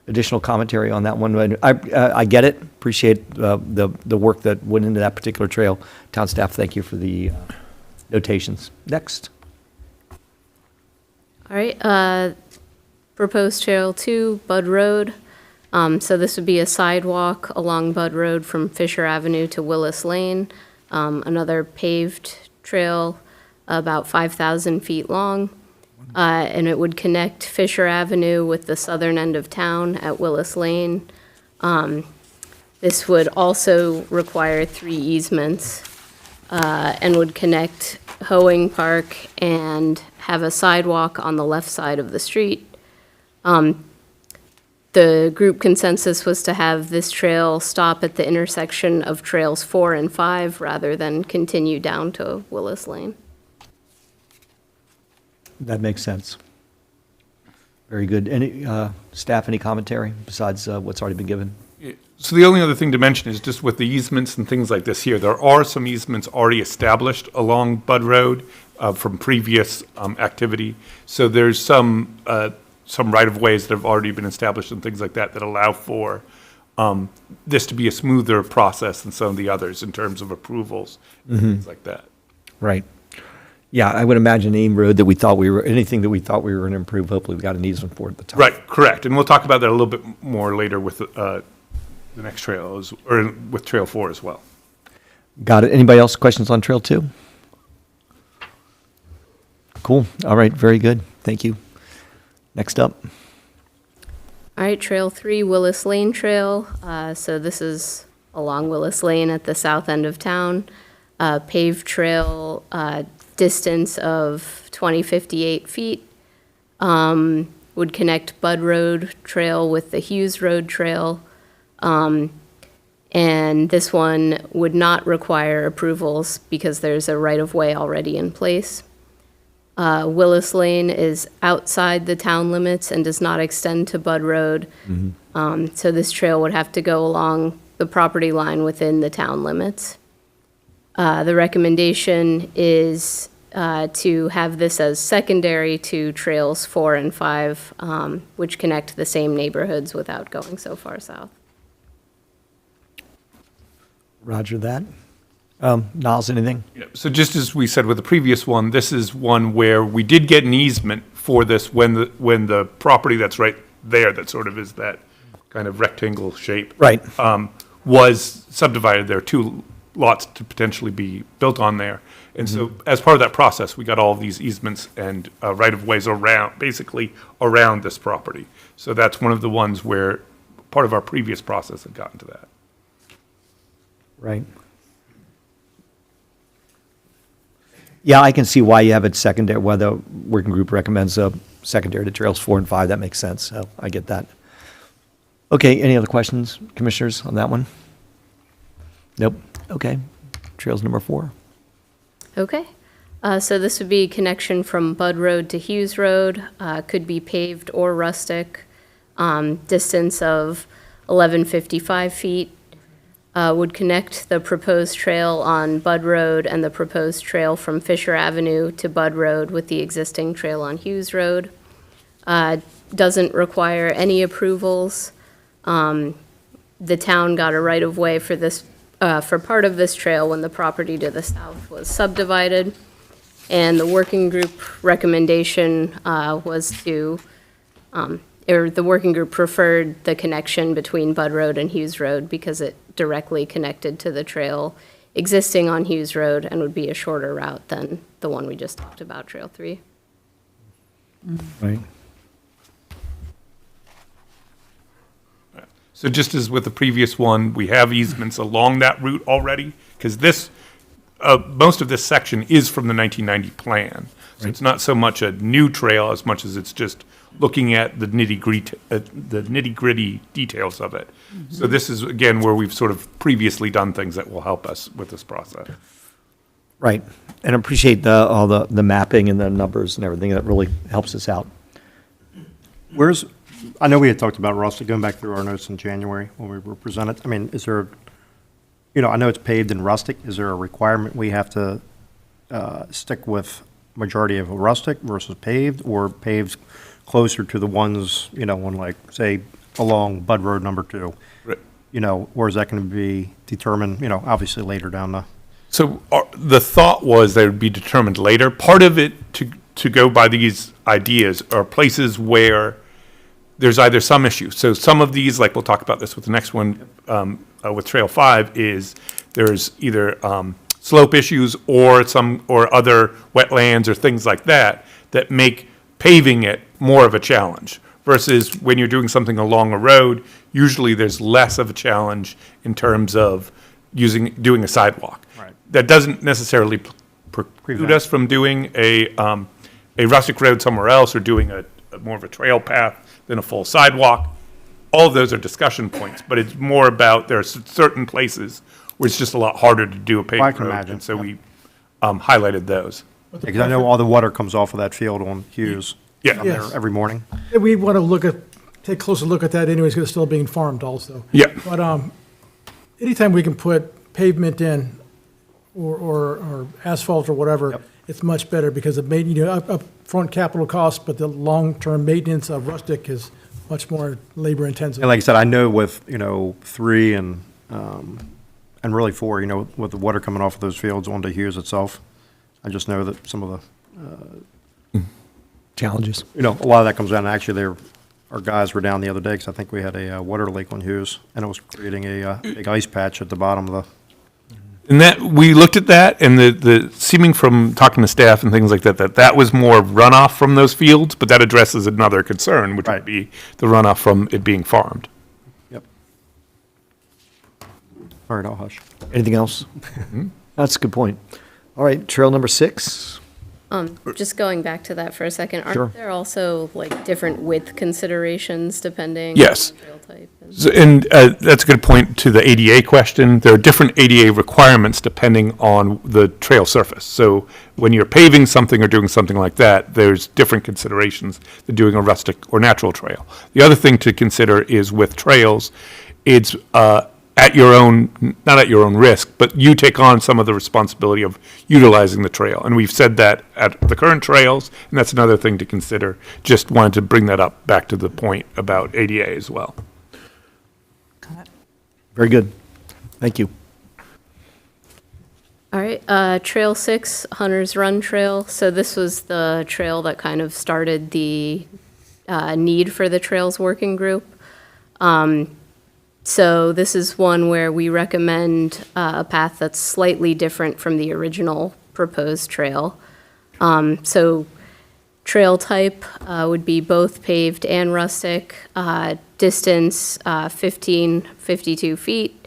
additional commentary on that one? I get it, appreciate the work that went into that particular trail. Town staff, thank you for the notations. Next. All right, proposed Trail 2, Bud Road. So this would be a sidewalk along Bud Road from Fisher Avenue to Willis Lane. Another paved trail about 5,000 feet long. And it would connect Fisher Avenue with the southern end of town at Willis Lane. This would also require 3 easements and would connect Hoeing Park and have a sidewalk on the left side of the street. The group consensus was to have this trail stop at the intersection of Trails 4 and 5 rather than continue down to Willis Lane. That makes sense. Very good. Any, staff, any commentary besides what's already been given? So the only other thing to mention is just with the easements and things like this here, there are some easements already established along Bud Road from previous activity. So there's some right-of-ways that have already been established and things like that that allow for this to be a smoother process than some of the others in terms of approvals and things like that. Right. Yeah, I would imagine any road that we thought anything that we thought we were going to improve, hopefully we got an easement for it at the time. Right, correct. And we'll talk about that a little bit more later with the next trail, or with Trail 4 as well. Got it. Anybody else questions on Trail 2? Cool. All right, very good. Thank you. Next up. All right, Trail 3, Willis Lane Trail. So this is along Willis Lane at the south end of town. Paved trail, distance of 2058 feet. Would connect Bud Road Trail with the Hughes Road Trail. And this one would not require approvals because there's a right-of-way already in place. Willis Lane is outside the town limits and does not extend to Bud Road. So this trail would have to go along the property line within the town limits. The recommendation is to have this as secondary to Trails 4 and 5, which connect the same neighborhoods without going so far south. Roger that. Niles, anything? Yeah, so just as we said with the previous one, this is one where we did get an easement for this when the property that's right there, that sort of is that kind of rectangle shape. Right. Was subdivided. There are 2 lots to potentially be built on there. And so as part of that process, we got all of these easements and right-of-ways basically around this property. So that's one of the ones where part of our previous process had gotten to that. Right. Yeah, I can see why you have it secondary, why the working group recommends a secondary to Trails 4 and 5. That makes sense. So I get that. Okay, any other questions, commissioners, on that one? Nope. Okay. Trails number 4. Okay. So this would be connection from Bud Road to Hughes Road, could be paved or rustic, distance of 1155 feet. Would connect the proposed trail on Bud Road and the proposed trail from Fisher Avenue to Bud Road with the existing trail on Hughes Road. Doesn't require any approvals. The town got a right-of-way for this, for part of this trail when the property to the south was subdivided. And the working group recommendation was to or the working group preferred the connection between Bud Road and Hughes Road because it directly connected to the trail existing on Hughes Road and would be a shorter route than the one we just talked about, Trail 3. Right. So just as with the previous one, we have easements along that route already, because this, most of this section is from the 1990 plan. So it's not so much a new trail as much as it's just looking at the nitty-gritty details of it. So this is, again, where we've sort of previously done things that will help us with this process. Right. And appreciate all the mapping and the numbers and everything. That really helps us out. I know we had talked about rustic, going back through our notes in January when we were presented. I mean, is there, I know it's paved in rustic. Is there a requirement we have to stick with majority of a rustic versus paved, or paved closer to the ones, on like, say, along Bud Road number 2? Right. Or is that going to be determined, obviously later down the? So the thought was they would be determined later. Part of it, to go by these ideas, are places where there's either some issue. So some of these, like we'll talk about this with the next one, with Trail 5, is there's either slope issues or other wetlands or things like that that make paving it more of a challenge. Versus when you're doing something along a road, usually there's less of a challenge in terms of doing a sidewalk. Right. That doesn't necessarily preclude us from doing a rustic road somewhere else, or doing a more of a trail path than a full sidewalk. All of those are discussion points, but it's more about there are certain places where it's just a lot harder to do a paved I can road. imagine, And so yeah. we highlighted those. Because I know all the water comes off of that field on Hughes. Yeah. I'm there Yes. every morning. We want to take a closer look at that anyways, because it's still being farmed also. Yeah. But anytime we can put pavement in or asphalt or whatever, Yep. it's much better because it made, upfront capital costs, but the long-term maintenance of rustic is much more labor intensive. And like I said, I know with, 3 and really 4, with the water coming off of those fields onto Hughes itself, I just know that some of Challenges. a lot of that comes down, actually, our guys were down the other day, because I think we had a water leak on Hughes, and it was creating a big ice patch at the bottom of the. And that, we looked at that, and the seeming from talking to staff and things like that was more runoff from those fields, but that addresses another concern, which Right. would be the runoff from it being farmed. Yep. All right, I'll hush. Anything else? That's a good point. All right, trail number 6. Just going back to that for a second, Sure. aren't there also like different width considerations depending? Yes. on the trail type? And that's a good point to the ADA question. There are different ADA requirements depending on the trail surface. So when you're paving something or doing something like that, there's different considerations than doing a rustic or natural trail. The other thing to consider is with trails, it's at your own, not at your own risk, but you take on some of the responsibility of utilizing the trail. And we've said that at the current trails, and that's another thing to consider. Just wanted to bring that up back to the point about ADA as well. Very good. Thank you. All right, Trail 6, Hunter's Run Trail. So this was the trail that kind of started the need for the Trails Working Group. So this is one where we recommend a path that's slightly different from the original proposed trail. So trail type would be both paved and rustic, distance 52 feet,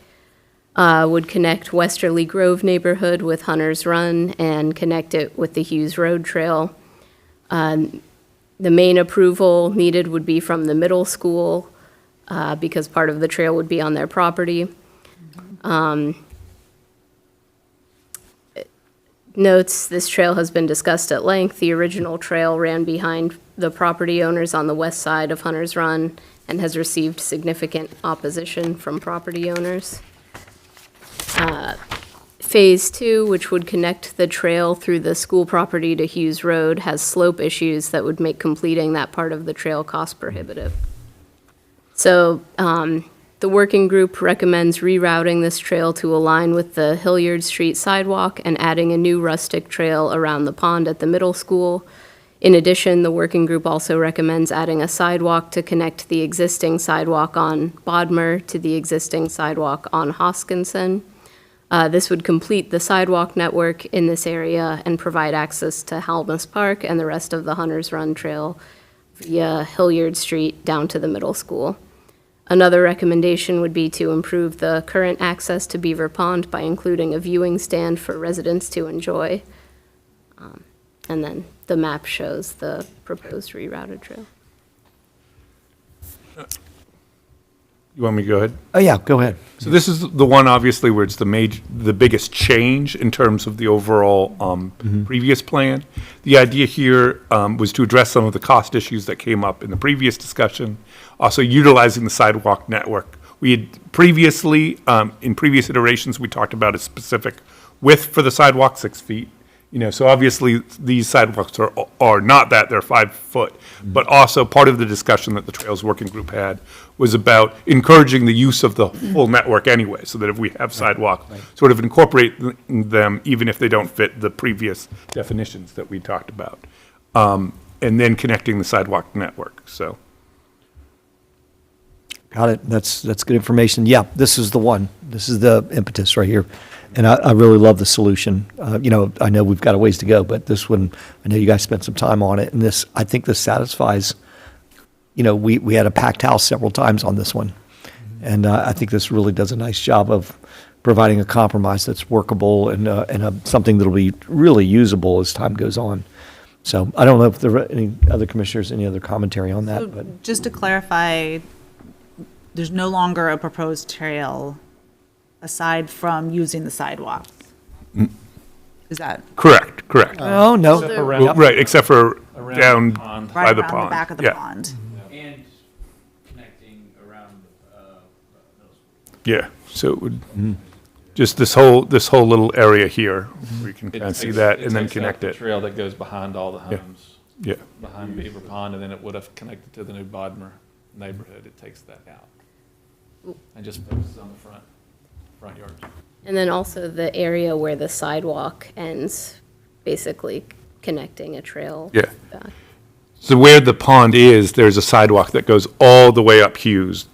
would connect Westerly Grove neighborhood with Hunter's Run and connect it with the Hughes Road Trail. The main approval needed would be from the middle school, because part of the trail would be on their property. Notes, this trail has been discussed at length. The original trail ran behind the property owners on the west side of Hunter's Run and has received significant opposition from property owners. Phase 2, which would connect the trail through the school property to Hughes Road, has slope issues that would make completing that part of the trail cost prohibitive. So the working group recommends rerouting this trail to align with the Hilliard Street sidewalk and adding a new rustic trail around the pond at the middle school. In addition, the working group also recommends adding a sidewalk to connect the existing sidewalk on Bodmer to the existing sidewalk on Hoskinson. This would complete the sidewalk network in this area and provide access to Halmas Park and the rest of the Hunters Run Trail via Hilliard Street down to the middle school. Another recommendation would be to improve the current access to Beaver Pond by including a viewing stand for residents to enjoy. And then the map shows the proposed rerouted trail. You want me to go ahead? Oh, yeah, go ahead. So this is the one, obviously, where it's the biggest change in terms of the overall previous plan. The idea here was to address some of the cost issues that came up in the previous discussion, also utilizing the sidewalk network. We had previously, in previous iterations, we talked about a specific width for the sidewalk, 6 feet. So obviously, these sidewalks are not that, they're 5 foot. But also, part of the discussion that the Trails Working Group had was about encouraging the use of the full network anyway, so that if we have sidewalk, sort of incorporate them, even if they don't fit the previous definitions that we talked about. And then connecting the sidewalk network, so. Got it. That's good information. Yeah, this is the one. This is the impetus right here. And I really love the solution. I know we've got a ways to go, but this one, I know you guys spent some time on it, and I think this satisfies, we had a packed house several times on this one. And I think this really does a nice job of providing a compromise that's workable and something that'll be really usable as time goes on. So I don't know if there are any other commissioners, any other commentary on that, So but. just to clarify, there's no longer a proposed trail aside from using the sidewalk? Is that Correct. Oh, no. Well, right, except for Around down the pond. by right the around pond. the back of the Yeah. pond? And connecting around middle school. Yeah, so it would, just this whole little area here, where you can It kind of see takes- that and then takes out connect the it. Trail that goes behind all the homes, Yeah, behind Beaver Pond, and then it would have connected to the new Bodmer neighborhood. It takes that out. And just focuses on the front yards. And then also the area where the sidewalk ends, basically connecting a trail Yeah. back. so where the pond is, there's a sidewalk that goes all the way up Hughes,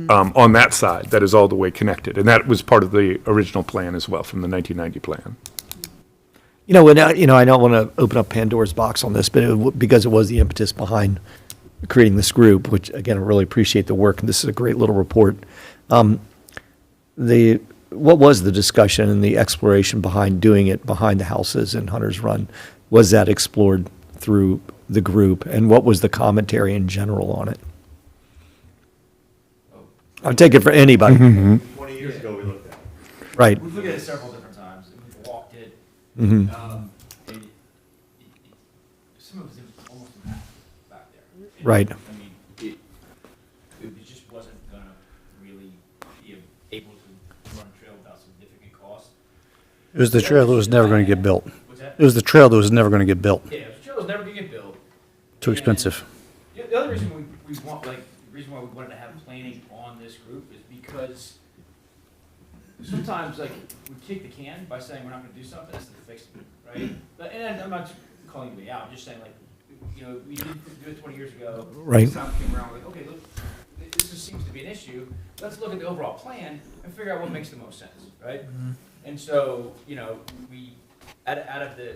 on that side, that is all the way connected. And that was part of the original plan as well, from the 1990 plan. I don't want to open up Pandora's box on this, but because it was the impetus behind creating this group, which, again, I really appreciate the work, and this is a great little report. What was the discussion and the exploration behind doing it behind the houses in Hunter's Run? Was that explored through the group, and what was the commentary in general on it? I'll take it for anybody. 20 years ago, we looked at it. Right. We've looked at it several different times, and we've walked it. Mhm. Some of it was almost in back there. And, Right. I mean, it just wasn't gonna really be able to run a trail without significant cost. It was the trail that was never going to get built. What's that? It was the trail that was never going to get built. Yeah, the trail was never gonna get built. Too And expensive. The other reason we want, the reason why we wanted to have planning on this group is because sometimes, we kick the can by saying we're not gonna do something instead of fixing it, right? And I'm not calling anybody out, I'm just saying, we didn't do it 20 years ago. Right. This time came around, okay, look, this just seems to be an issue. Let's look at the overall plan and figure out what makes the most sense, right? And so, we, out of the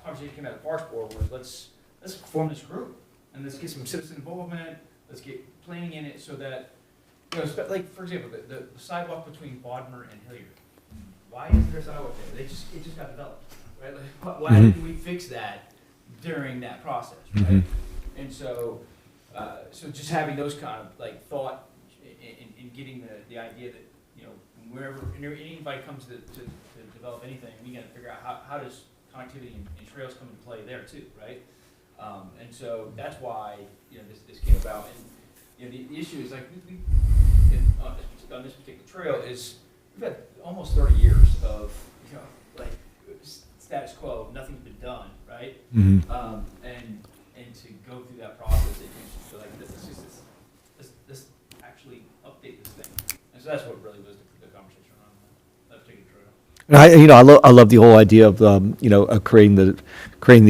conversation came out of the Parks Board was, let's form this group, and let's get some citizen involvement, let's get planning in it so that, for example, the sidewalk between Bodmer and Hilliard. Why is there a sidewalk there? It just got developed, right? Why didn't we fix that during that process, right? And so, so just having those kind of thought in getting the idea that, wherever anybody comes to develop anything, we gotta figure out how does connectivity and trails come into play there too, right? And so that's why, this came about. And, the issue is on this particular trail is we've had almost 30 years of, status quo, nothing's been done, right? And to go through that process, it just feel like let's actually update this thing. And so that's what really was the conversation around that particular trail. And I love the whole idea of, of creating the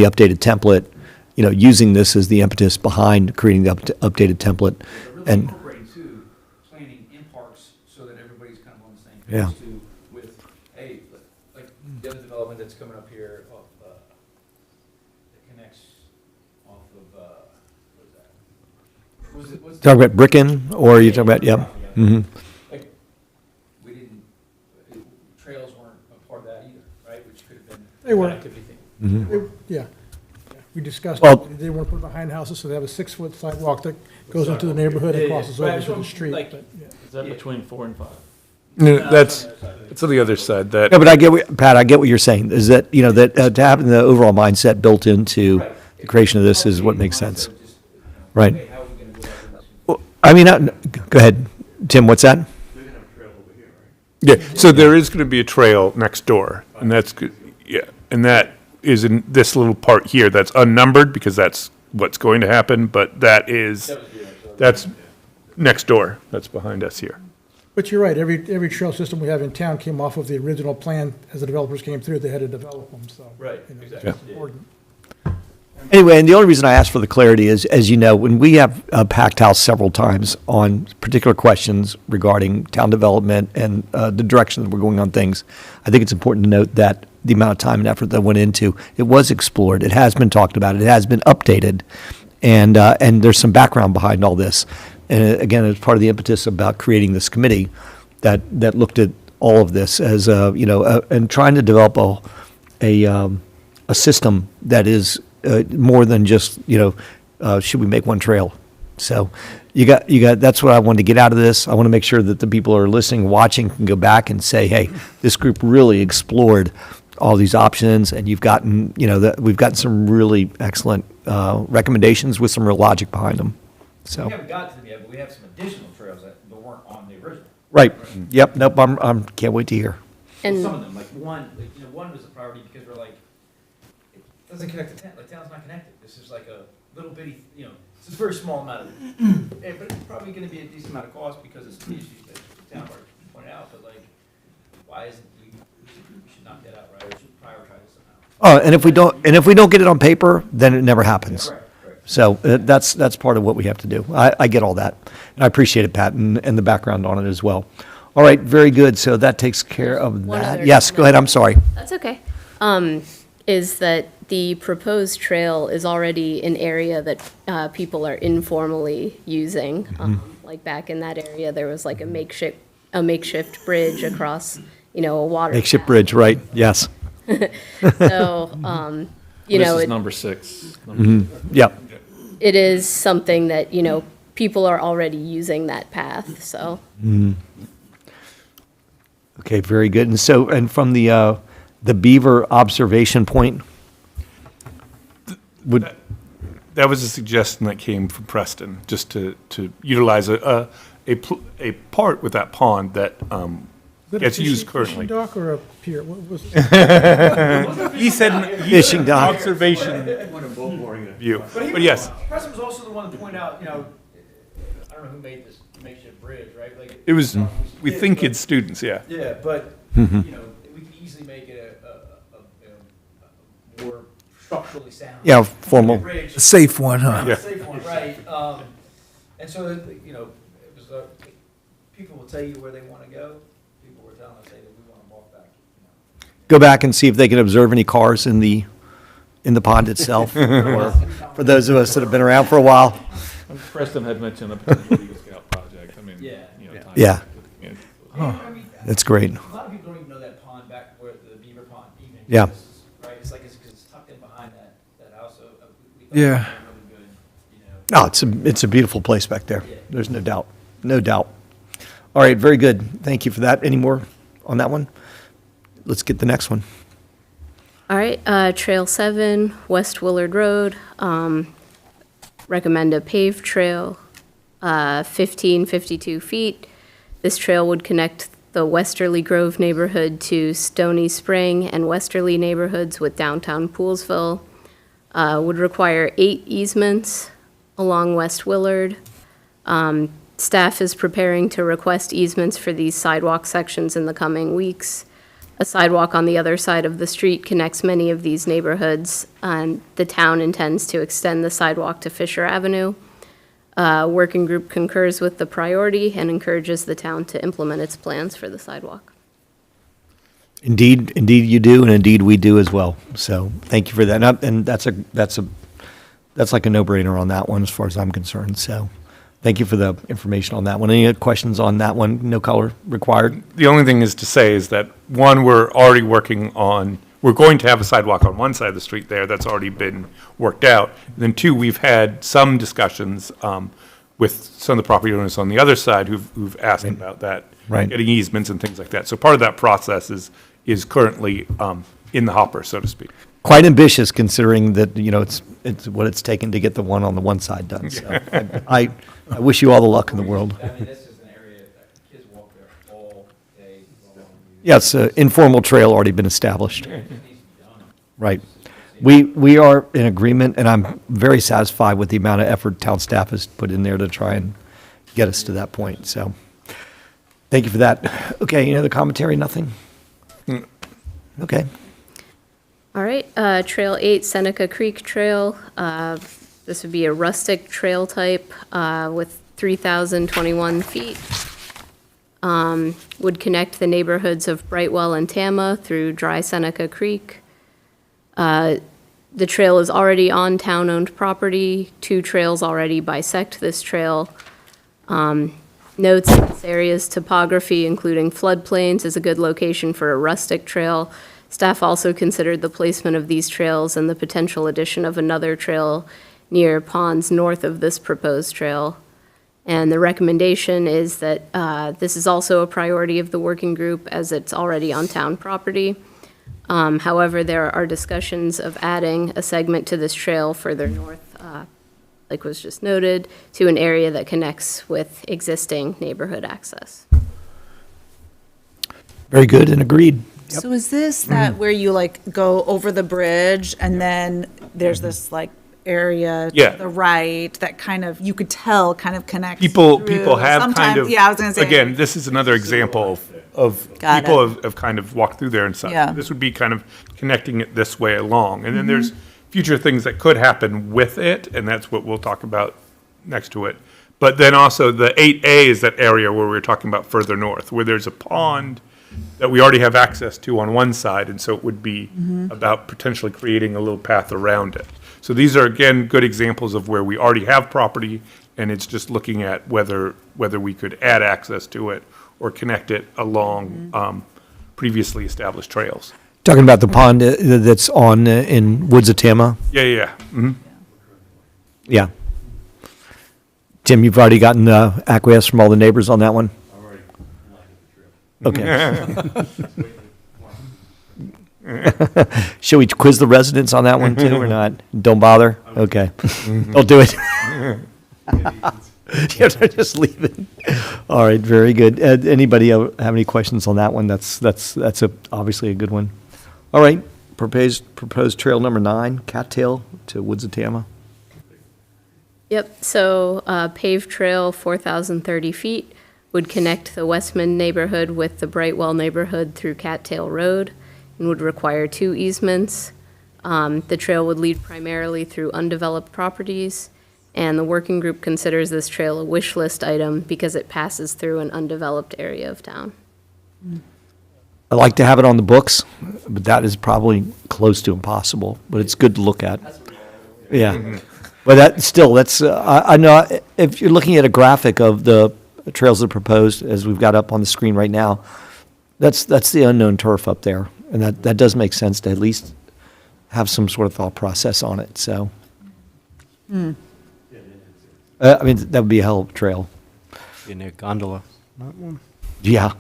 updated template using this as the impetus behind creating the updated template. But really And, incorporating too, planning in parks so that everybody's kind of on the same Yeah. page too with, hey, like the other development that's coming up here off, that connects off of, what is that? What's talking about Bricken, or are you talking about, yep. Mm-hmm. Like, we didn't, trails weren't a part of that either, right, which could have been. They weren't. an activity thing. Mm-hmm. Yeah. We discussed, Well- they want to put it behind houses, so they have a 6-foot sidewalk that goes into the neighborhood and Yeah, yeah. crosses Right, over so, to the street. like- but, yeah. Is that between 4 and 5? No, that's, it's on the other side, that. Yeah, but Pat, I get what you're saying, is that, that to have the overall mindset built into Right. the creation of this is what makes sense. Mindset of just, Right. hey, how are we gonna go about this? Well, I mean, go ahead, Tim, what's that? Yeah, so there is going to be a trail next door, and that's good, yeah, and that is in this little part here that's unnumbered, because that's what's going to happen, but that's next door, that's behind us here. But you're right, every trail system we have in town came off of the original plan. As the developers came through, they had to develop them, so. Right, It's exactly. important. Anyway, and the only reason I asked for the clarity is, as you know, when we have packed house several times on particular questions regarding town development and the direction that we're going on things, I think it's important to note that the amount of time and effort that went into, it was explored, it has been talked about, it has been updated, and there's some background behind all this. And again, it's part of the impetus about creating this committee that looked at all of this as, and trying to develop a system that is more than just, should we make one trail? So you got, that's what I wanted to get out of this. I want to make sure that the people who are listening, watching can go back and say, hey, this group really explored all these options, and you've gotten, that we've gotten some really excellent recommendations with some real logic behind them. So, We haven't got to them yet, but we have some additional trails that weren't on the original. right, yep, nope, can't wait to hear. And Some of them, like one was a priority because we're like, it doesn't connect to town, like town's not connected. This is like a little bitty, it's a very small amount of, but it's probably gonna be a decent amount of cost because it's the issues that the town already pointed out, but like, why isn't we should knock that out, right? We should prioritize it somehow. Oh, and if we don't get it on paper, then it never happens. Correct, correct. So that's part of what we have to do. I get all that. And I appreciate it, Pat, and the background on it as well. All right, very good. So that takes care of One that. other Yes, go ahead, I'm sorry. that's okay. Is that the proposed trail is already an area that people are informally using. Like back in that area, there was like a makeshift bridge across, a water. Makeshift path. bridge, right, yes. So, This is it- number 6. Yep. it is something that, people are already using that path, so. Okay, very good. And so, and from the beaver observation point, would, That was a suggestion that came from Preston, just to utilize a part with that pond that Is it a gets used fishing currently. dock or a pier? What was it? He said Fishing dock. observation view, but yes, Preston was also the one to point out, I don't know who made this makeshift bridge, right? Like it was, we Yeah, think but- it's students, yeah. Yeah, but, we could easily make it a more structurally sound. Yeah, formal. Bridge. Safe one, huh? Yeah. Safe one, right. And so, it was, people will tell you where they want to go. People were telling us, hey, we want to walk back. go back and see if they can observe any cars in the pond itself, or for those of us that have been around for a while. Preston had mentioned a potential Eagle Scout project. I mean, Yeah. time Yeah. with the community. I mean, That's great. a lot of people don't even know that pond back where the beaver pond even Yeah. exists, right? It's like, it's tucked in behind that house, so we thought Yeah. it was really good, No, it's a beautiful place back there. There's no doubt, no doubt. All right, very good. Thank you for that. Any more on that one? Let's get the next one. All right, Trail 7, West Willard Road, recommend a paved trail, 52 feet. This trail would connect the Westerly Grove neighborhood to Stony Spring and Westerly neighborhoods with downtown Poolesville. Would require 8 easements along West Willard. Staff is preparing to request easements for these sidewalk sections in the coming weeks. A sidewalk on the other side of the street connects many of these neighborhoods, and the town intends to extend the sidewalk to Fisher Avenue. Working group concurs with the priority and encourages the town to implement its plans for the sidewalk. Indeed you do, and indeed we do as well. So thank you for that. And that's like a no-brainer on that one as far as I'm concerned. So thank you for the information on that one. Any other questions on that one? No color required? The only thing is to say is that, one, we're already working on, we're going to have a sidewalk on one side of the street there, that's already been worked out. And then two, we've had some discussions with some of the property owners on the other side who've asked about that. Right. Getting easements and things like that. So part of that process is currently in the hopper, so to speak. Quite ambitious considering that, it's what it's taken to get the one on the one side done. So I wish you all the luck in the world. I mean, this is an area that kids walk there all day long. Yes, informal trail already been established. It just needs to be done. Right. We are in agreement, and I'm very satisfied with the amount of effort town staff has put in there to try and get us to that point, so thank you for that. Okay, any other commentary? Nothing? Okay. All right, Trail 8, Seneca Creek Trail. This would be a rustic trail type with 3,021 feet. Would connect the neighborhoods of Brightwell and Tama through Dry Seneca Creek. The trail is already on town-owned property. 2 trails already bisect this trail. Notes this area's topography, including floodplains, is a good location for a rustic trail. Staff also considered the placement of these trails and the potential addition of another trail near ponds north of this proposed trail. And the recommendation is that this is also a priority of the working group as it's already on town property. However, there are discussions of adding a segment to this trail further north, like was just noted, to an area that connects with existing neighborhood access. Very good and agreed. So is this that where you like go over the bridge and then there's this like area Yeah. to the right that kind of, you could tell kind of connects People through. have kind Sometimes- of. Yeah, I was gonna say. Again, this is another example of Got people it. have kind of walked through there and such. Yeah. This would be kind of connecting it this way along. And then there's future things that could happen with it, and that's what we'll talk about next to it. But then also the 8A is that area where we were talking about further north, where there's a pond that we already have access to on one side, and so it would be about potentially creating a little path around it. So these are, again, good examples of where we already have property, and it's just looking at whether we could add access to it or connect it along previously established trails. Talking about the pond that's on, in Woods of Tama? Yeah. Yeah. Tim, you've already gotten acquiescence from all the neighbors on that one? Okay. Should we quiz the residents on that one too, or not? Don't bother? Okay. Don't do it. Yeah, they're just leaving. All right, very good. Anybody have any questions on that one? That's obviously a good one. All right, proposed trail number 9, Cattail to Woods of Tama. Yep, so paved trail, 4,030 feet, would connect the Westman neighborhood with the Brightwell neighborhood through Cattail Road and would require 2 easements. The trail would lead primarily through undeveloped properties, and the working group considers this trail a wish list item because it passes through an undeveloped area of town. I'd like to have it on the books, but that is probably close to impossible, but it's good to look at. Yeah. But I know, if you're looking at a graphic of the trails that are proposed, as we've got up on the screen right now, that's the unknown turf up there. And that does make sense to at least have some sort of thought process on it, so. I mean, that would be a hell of a trail. In a gondola. Yeah.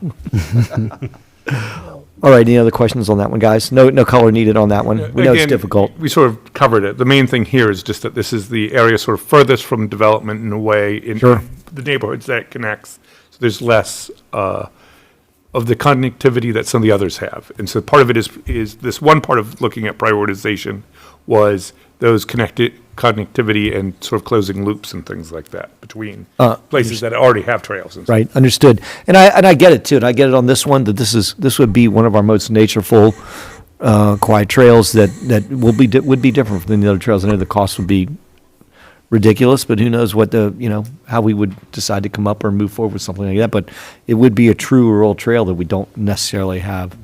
All right, any other questions on that one, guys? No color needed on that one. We know it's Again, difficult. We sort of covered it. The main thing here is just that this is the area sort of furthest from development in a way in Sure. the neighborhoods that it connects. So there's less of the connectivity that some of the others have. And so part of it is this one part of looking at prioritization was those connectivity and sort of closing loops and things like that between places that already have trails and stuff. Right, understood. And I get it too, and I get it on this one, that this would be one of our most natureful, quiet trails that would be different than the other trails. I know the cost would be ridiculous, but who knows what how we would decide to come up or move forward with something like that. But it would be a true rural trail that we don't necessarily have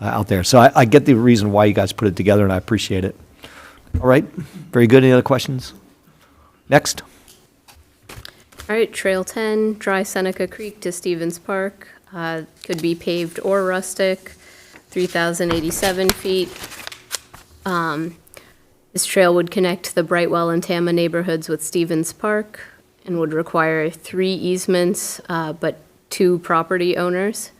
out there. So I get the reason why you guys put it together, and I appreciate it. All right, very good. Any other questions? Next. All right, Trail 10, Dry Seneca Creek to Stevens Park, could be paved or rustic, 3,087 feet. This trail would connect the Brightwell and Tama neighborhoods with Stevens Park and would require 3 easements, but 2 property owners.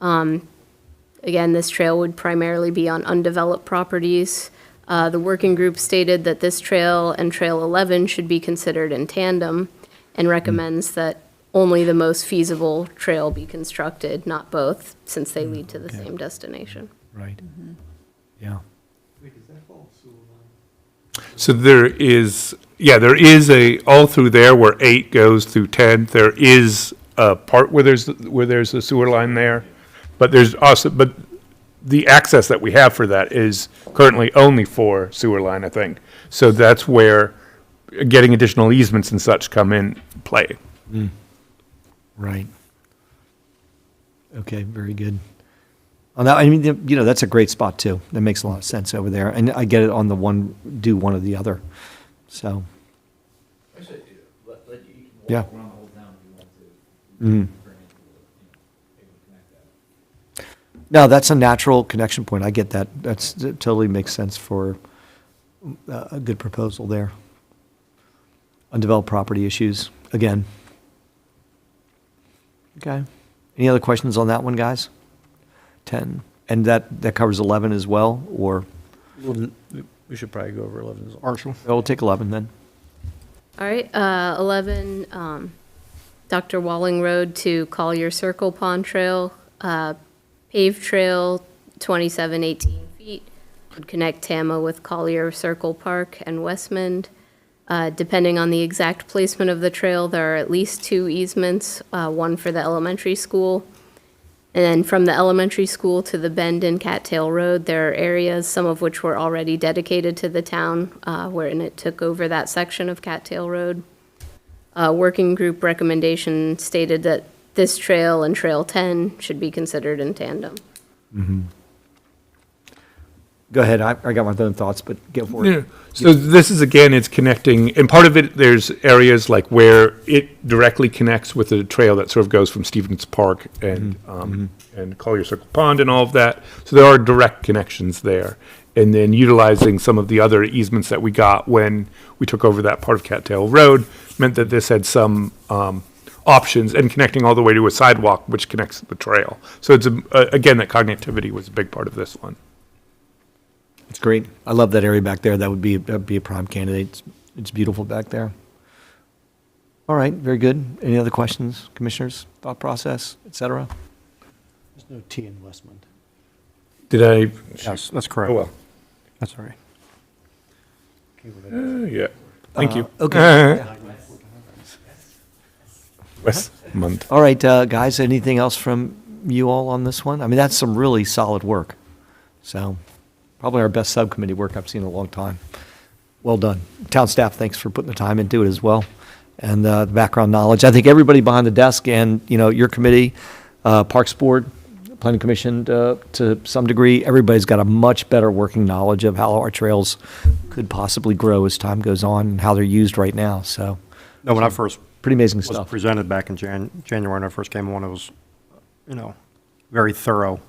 Again, this trail would primarily be on undeveloped properties. The working group stated that this trail and Trail 11 should be considered in tandem and recommends that only the most feasible trail be constructed, not both, since they lead to the same destination. Right. Yeah. So there is all through there where 8 goes through 10. There is a part where there's a sewer line there, but the access that we have for that is currently only for sewer line, I think. So that's where getting additional easements and such come in play. Right. Okay, very good. On that, I mean, that's a great spot too. That makes a lot of sense over there. And I get it on the one or the other. So, Actually, you can Yeah. walk around the whole town if you want to. Bring it to able to connect that. no, that's a natural connection point. I get that. That totally makes sense for a good proposal there. Undeveloped property issues, again. Okay. Any other questions on that one, guys? 10. And that covers 11 as well, or? We should probably go over 11 as Marshall. We'll take 11 then. All right, 11, Dr. Walling Road to Collier Circle Pond Trail, paved trail, 2718 feet, would connect Tama with Collier Circle Park and Westmond. Depending on the exact placement of the trail, there are at least 2 easements, one for the elementary school. And then from the elementary school to the bend in Cattail Road, there are areas, some of which were already dedicated to the town, wherein it took over that section of Cattail Road. Working group recommendation stated that this trail and Trail 10 should be considered in tandem. Go ahead. I got my own thoughts, but go for it. Yeah. So this is, again, it's connecting, and part of it, there's areas like where it directly connects with the trail that sort of goes from Stevens Park and Collier Circle Pond and all of that. So there are direct connections there. And then utilizing some of the other easements that we got when we took over that part of Cattail Road meant that this had some options, and connecting all the way to a sidewalk, which connects the trail. So it's, again, that connectivity was a big part of this one. It's great. I love that area back there. That'd be a prime candidate. It's beautiful back there. All right, very good. Any other questions, commissioners? Thought process, et cetera? There's no T in Westmond. Did I? Yes, that's correct. Oh, well. That's all right. Yeah. Thank you. Okay. Westmont. All right, guys, anything else from you all on this one? I mean, that's some really solid work. So probably our best subcommittee work I've seen in a long time. Well done. Town staff, thanks for putting the time into it as well, and the background knowledge. I think everybody behind the desk and, your committee, Parks Board, Planning Commission, to some degree, everybody's got a much better working knowledge of how our trails could possibly grow as time goes on and how they're used right now. So No, when I first pretty amazing was stuff. presented back in January when I first came on, it was, very thorough.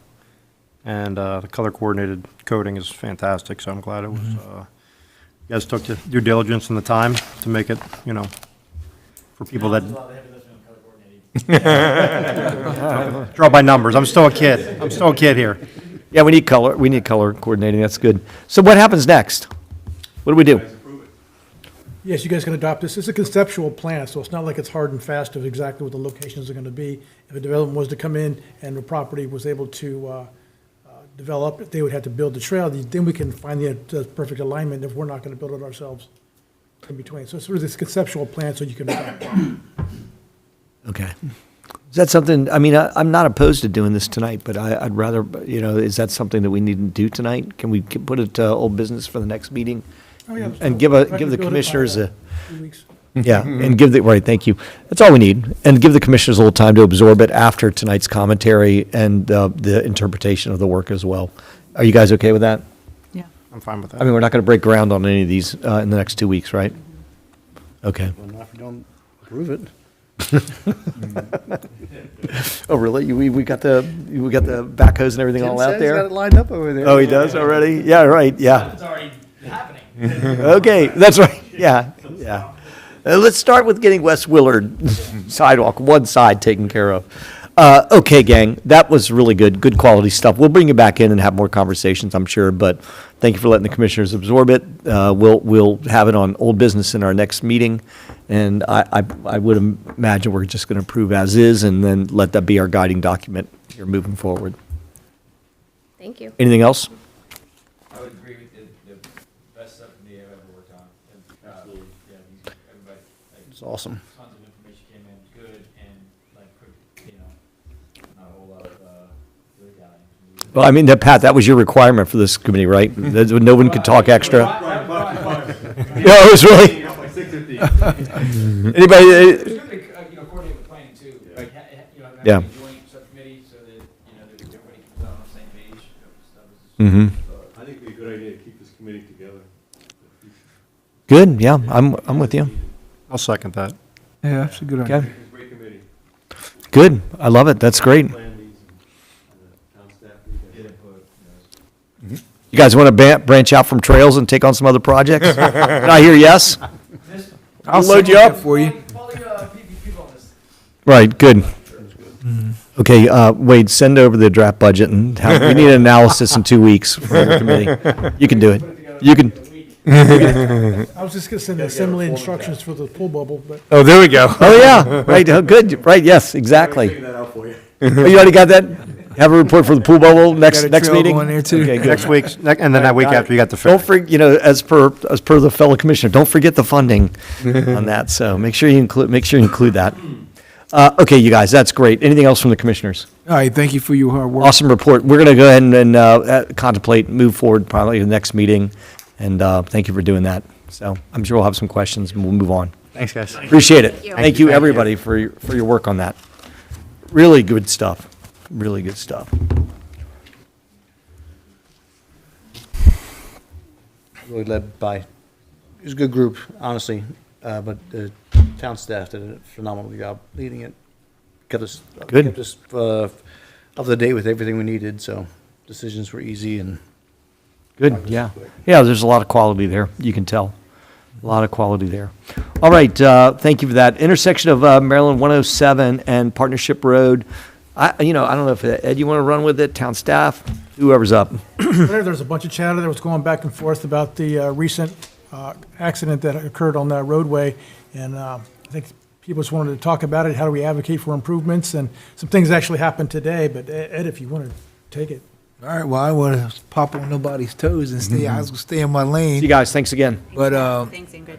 And the color coordinated coding is fantastic, so I'm glad it was, you guys took the due diligence and the time to make it, for people that draw by numbers. I'm still a kid here. Yeah, we need color. We need color coordinating. That's good. So what happens next? What do we do? Yes, you guys can adopt this. It's a conceptual plan, so it's not like it's hard and fast of exactly what the locations are going to be. If a development was to come in and the property was able to develop, they would have to build the trail, then we can find the perfect alignment if we're not gonna build it ourselves in between. So it's sort of this conceptual plan so you can adopt. Okay. Is that something, I mean, I'm not opposed to doing this tonight, but I'd rather, is that something that we need to do tonight? Can we put it to old business for the next meeting? Oh, yeah. And So if I give could the build it by, commissioners a, 2 weeks. yeah, and right, thank you. That's all we need. And give the commissioners a little time to absorb it after tonight's commentary and the interpretation of the work as well. Are you guys okay with that? Yeah. I'm fine with that. I mean, we're not going to break ground on any of these in the next 2 weeks, right? Okay. Well, not if you don't approve it. Oh, really? We got the backhoes and everything all out Tim says he's got there? it lined up over there. Oh, he does already? Yeah, right, yeah. It's already happening. Okay, that's right, yeah, yeah. Let's start with getting West Willard sidewalk, one side taken care of. Okay, gang, that was really good quality stuff. We'll bring you back in and have more conversations, I'm sure, but thank you for letting the commissioners absorb it. We'll have it on old business in our next meeting, and I would imagine we're just going to approve as is, and then let that be our guiding document here moving forward. Thank you. Anything else? I would agree with the best subcommittee I've ever worked on. And, yeah, everybody, like, It's awesome. tons of information came in, good, and like, quick, not a whole lot of, really dying. Well, I mean, Pat, that was your requirement for this committee, right? That no one could talk extra? Yeah, it was really? Anybody? It's good to, coordinate with planning too, right? Have Yeah. a joint subcommittee so that, everybody comes out on the same page. Mm-hmm. I think it'd be a good idea to keep this committee together. Good, yeah, I'm with you. I'll second that. Yeah, that's a good idea. Okay, It's a great committee. good. I love it. That's great. Plan these and town staff. Get input, You guys want to branch out from trails and take on some other projects? Did I hear yes? I'll load you second up. that for you. Follow people on this. Right, good. Okay, Wade, send over the draft budget and we need an analysis in 2 weeks for the committee. You can do it. You can. I was just gonna send assembly instructions for the pool bubble, but Oh, there we go. Oh, yeah, right, good, right, yes, exactly. Figure that out for you. Oh, you already got that? Have a report for the pool bubble next Got a trail meeting? going there, too. Okay, good. Next week, and then that week after, you got the fair. Don't forget, as per the fellow commissioner, don't forget the funding on that, so make sure you include that. Okay, you guys, that's great. Anything else from the commissioners? All right, thank you for your hard work. Awesome report. We're going to go ahead and contemplate, move forward probably to the next meeting, and thank you for doing that. So I'm sure we'll have some questions, and we'll move on. Thanks, guys. Appreciate it. you. Thank you, everybody, for your work on that. Really good stuff. Really good stuff. Really led by, it was a good group, honestly, but the town staff did a phenomenal job leading it. Kept us up to date with everything we needed, so decisions were easy and Good, yeah. Yeah, there's a lot of quality there, you can tell. A lot of quality there. All right, thank you for that. Intersection of Maryland 107 and Partnership Road. I don't know if, Ed, you want to run with it, town staff, whoever's up. there's a bunch of chatter that was going back and forth about the recent accident that occurred on that roadway, and I think people just wanted to talk about it, how do we advocate for improvements, and some things actually happened today, but Ed, if you want to take it. All right, well, I want to pop on nobody's toes and stay, I was going to stay in my See you lane. guys, thanks again. But, Thanks, Ingrid.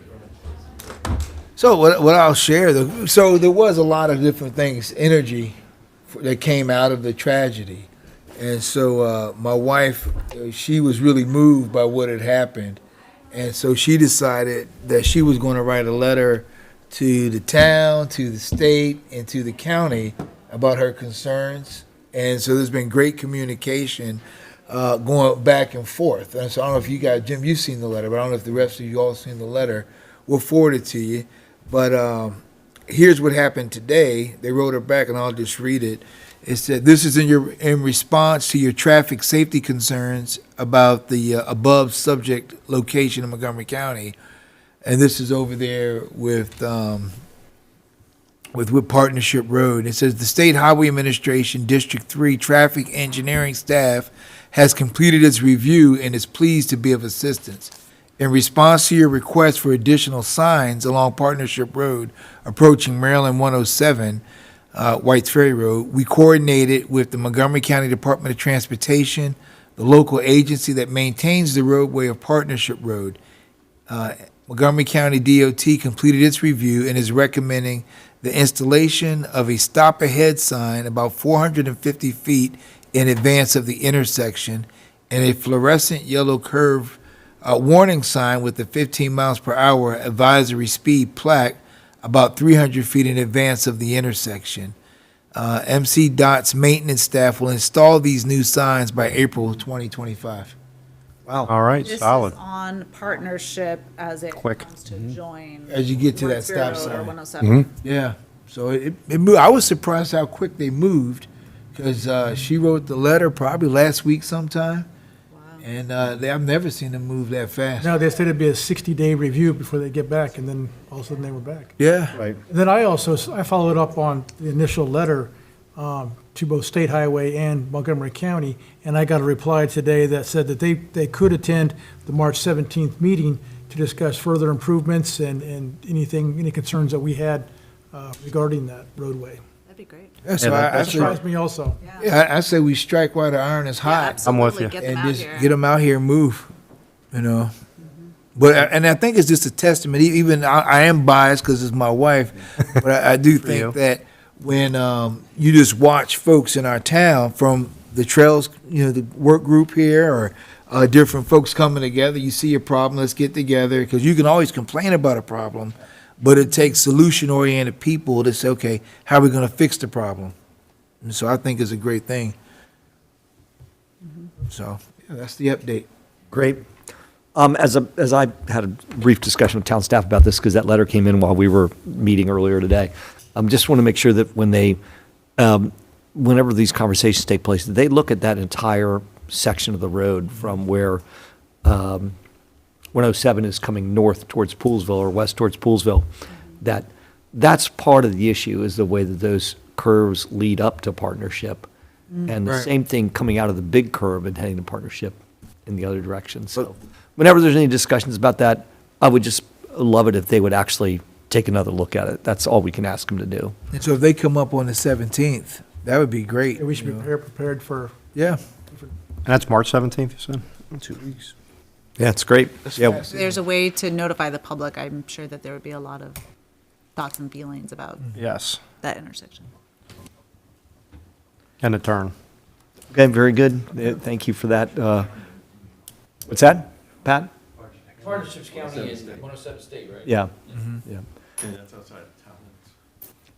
so what I'll share, so there was a lot of different things, energy that came out of the tragedy. And so my wife, she was really moved by what had happened. And so she decided that she was going to write a letter to the town, to the state, and to the county about her concerns. And so there's been great communication going back and forth. And so I don't know if you guys, Jim, you've seen the letter, but I don't know if the rest of you all seen the letter. We'll forward it to you. But here's what happened today. They wrote it back, and I'll just read it. It said, "This is in response to your traffic safety concerns about the above subject location in Montgomery County." And this is over there with Partnership Road. It says, "The State Highway Administration District 3 Traffic Engineering staff has completed its review and is pleased to be of assistance. In response to your request for additional signs along Partnership Road approaching Maryland 107, White's Ferry Road, we coordinated with the Montgomery County Department of Transportation, the local agency that maintains the roadway of Partnership Road. Montgomery County DOT completed its review and is recommending the installation of a stop-ahead sign about 450 feet in advance of the intersection and a fluorescent yellow curve warning sign with a 15 miles per hour advisory speed plaque about 300 feet in advance of the intersection. MC DOT's maintenance staff will install these new signs by April 2025. All right, This is solid. on Partnership as it Quick. comes to join. As you get to that Poolesville stop Road or sign. 107. Yeah, so it moved. I was surprised how quick they moved, because she wrote the letter probably last week sometime, and I've never seen them move that fast. Now, they said it'd be a 60-day review before they get back, and then all of a sudden they were back. Yeah, Right. And then I followed up on the initial letter to both State Highway and Montgomery County, and I got a reply today that said that they could attend the March 17th meeting to discuss further improvements and any concerns that we had regarding that roadway. That'd be great. yeah. So Yeah, I That say, surprised me also. I say we strike while the iron is hot. I'm with you. Get them and out just here. get them out here and move, you know. But and I think it's just a testament. Even I am biased because it's my wife, but I do you. think that when you just watch folks in our town from the trails, the work group here, or different folks coming together, you see a problem, let's get together, because you can always complain about a problem, but it takes solution-oriented people to say, okay, how are we going to fix the problem? And so I think it's a great thing. So yeah, that's the update. Great. As I had a brief discussion with town staff about this, because that letter came in while we were meeting earlier today, just want to make sure that when they, whenever these conversations take place, that they look at that entire section of the road from where 107 is coming north towards Poolesville or west towards Poolesville, that's part of the issue, is the way that those curves lead up to Partnership. And the Right. same thing coming out of the big curve and heading to Partnership in the other direction. So whenever there's any discussions about that, I would just love it if they would actually take another look at it. That's all we can ask them to do. And so if they come up on the 17th, that would be great. Yeah, we should you be know. prepared for, Yeah. And that's March 17th, you said? In 2 weeks. Yeah, it's great. Yeah, If there's a way to notify the public, I'm sure that there would be a lot of thoughts and feelings about Yes. that intersection. And a turn. okay, very good. Thank you for that. What's that, Pat? Partnerships County is 107 State, right? Yeah. Yeah.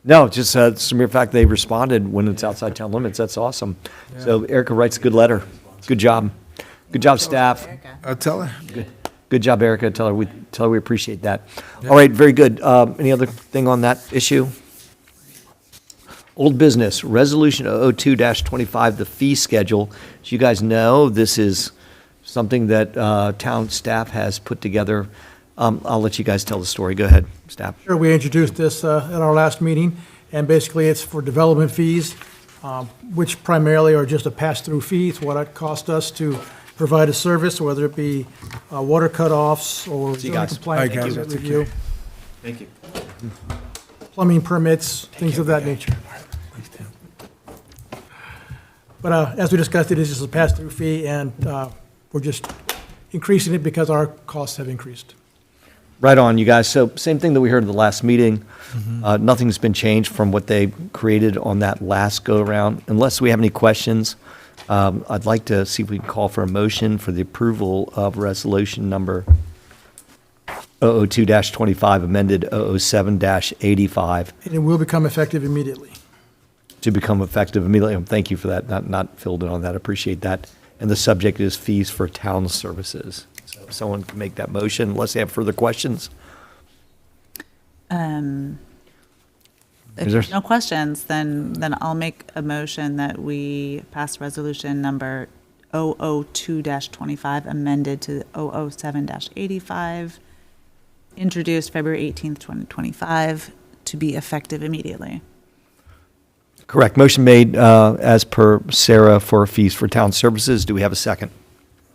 No, just it's a mere fact they responded when it's outside town limits. That's awesome. So Erica writes a good letter. Good job. Good job, staff. Erica. I'll tell her. Good job, Erica. Tell her we appreciate that. All right, very good. Any other thing on that issue? Old business, Resolution 002-25, the fee schedule. As you guys know, this is something that town staff has put together. I'll let you guys tell the story. Go ahead, staff. sure, we introduced this at our last meeting, and basically it's for development fees, which primarily are just a pass-through fee. It's what it cost us to provide a service, whether it be water cutoffs or See you zoning guys. compliance All right, guys, permit that's review, Thank you. plumbing permits, things of that nature. But as we discussed, it is just a pass-through fee, and we're just increasing it because our costs have increased. Right on, you guys. So same thing that we heard at the last meeting. Nothing's been changed from what they created on that last go-around. Unless we have any questions, I'd like to see if we can call for a motion for the approval of resolution number 002-25, amended 007-85, And it will become effective immediately. to become effective immediately. Thank you for that, not filled in on that. Appreciate that. And the subject is fees for town services. So if someone can make that motion, unless they have further questions. If Is there- there's no questions, then I'll make a motion that we pass resolution number 002-25, amended to 007-85, introduced February 18th, 2025, to be effective immediately. Correct. Motion made as per Sarah for fees for town services. Do we have a second?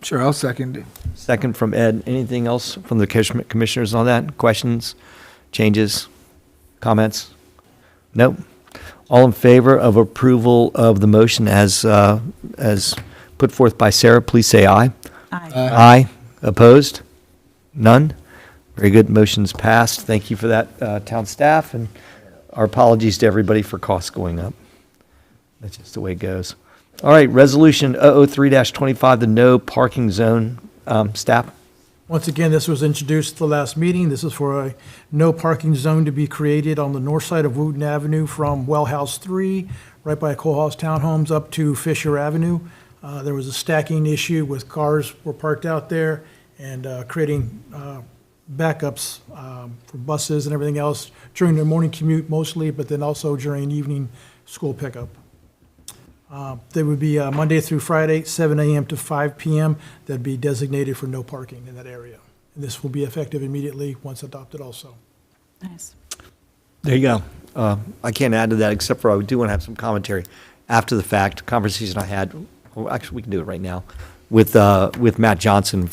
Sure, I'll second it. Second from Ed. Anything else from the commissioners on that? Questions, changes, comments? Nope. All in favor of approval of the motion as put forth by Sarah, please say aye. Aye. Aye. Opposed? None? Very good. Motion's passed. Thank you for that, town staff, and our apologies to everybody for costs going up. That's just the way it goes. All right, Resolution 003-25, the no parking zone. Staff? Once again, this was introduced at the last meeting. This is for a no parking zone to be created on the north side of Wooten Avenue from Well House 3, right by Coalhouse Townhomes, up to Fisher Avenue. There was a stacking issue with cars were parked out there and creating backups for buses and everything else during the morning commute mostly, but then also during evening school pickup. They would be Monday through Friday, 7 a.m. to 5 p.m. That'd be designated for no parking in that area. And this will be effective immediately once adopted also. Nice. There you go. I can't add to that, except for I do want to have some commentary after the fact, conversation I had, well, actually, we can do it right now, with Matt Johnson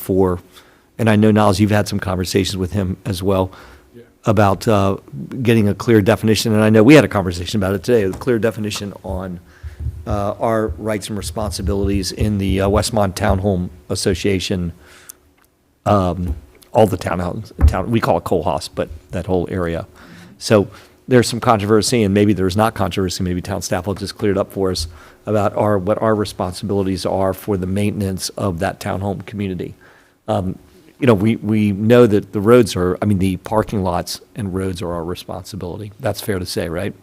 and I know, Niles, you've had some conversations with him as well about getting a clear definition, and I know we had a conversation about it today, a clear definition on our rights and responsibilities in the Westmont Townhome Association, all the townhouses, we call it Coalhouse, but that whole area. So there's some controversy, and maybe there's not controversy, maybe town staff will just clear it up for us about what our responsibilities are for the maintenance of that townhome community. We know that the parking lots and roads are our responsibility. That's fair to say, right?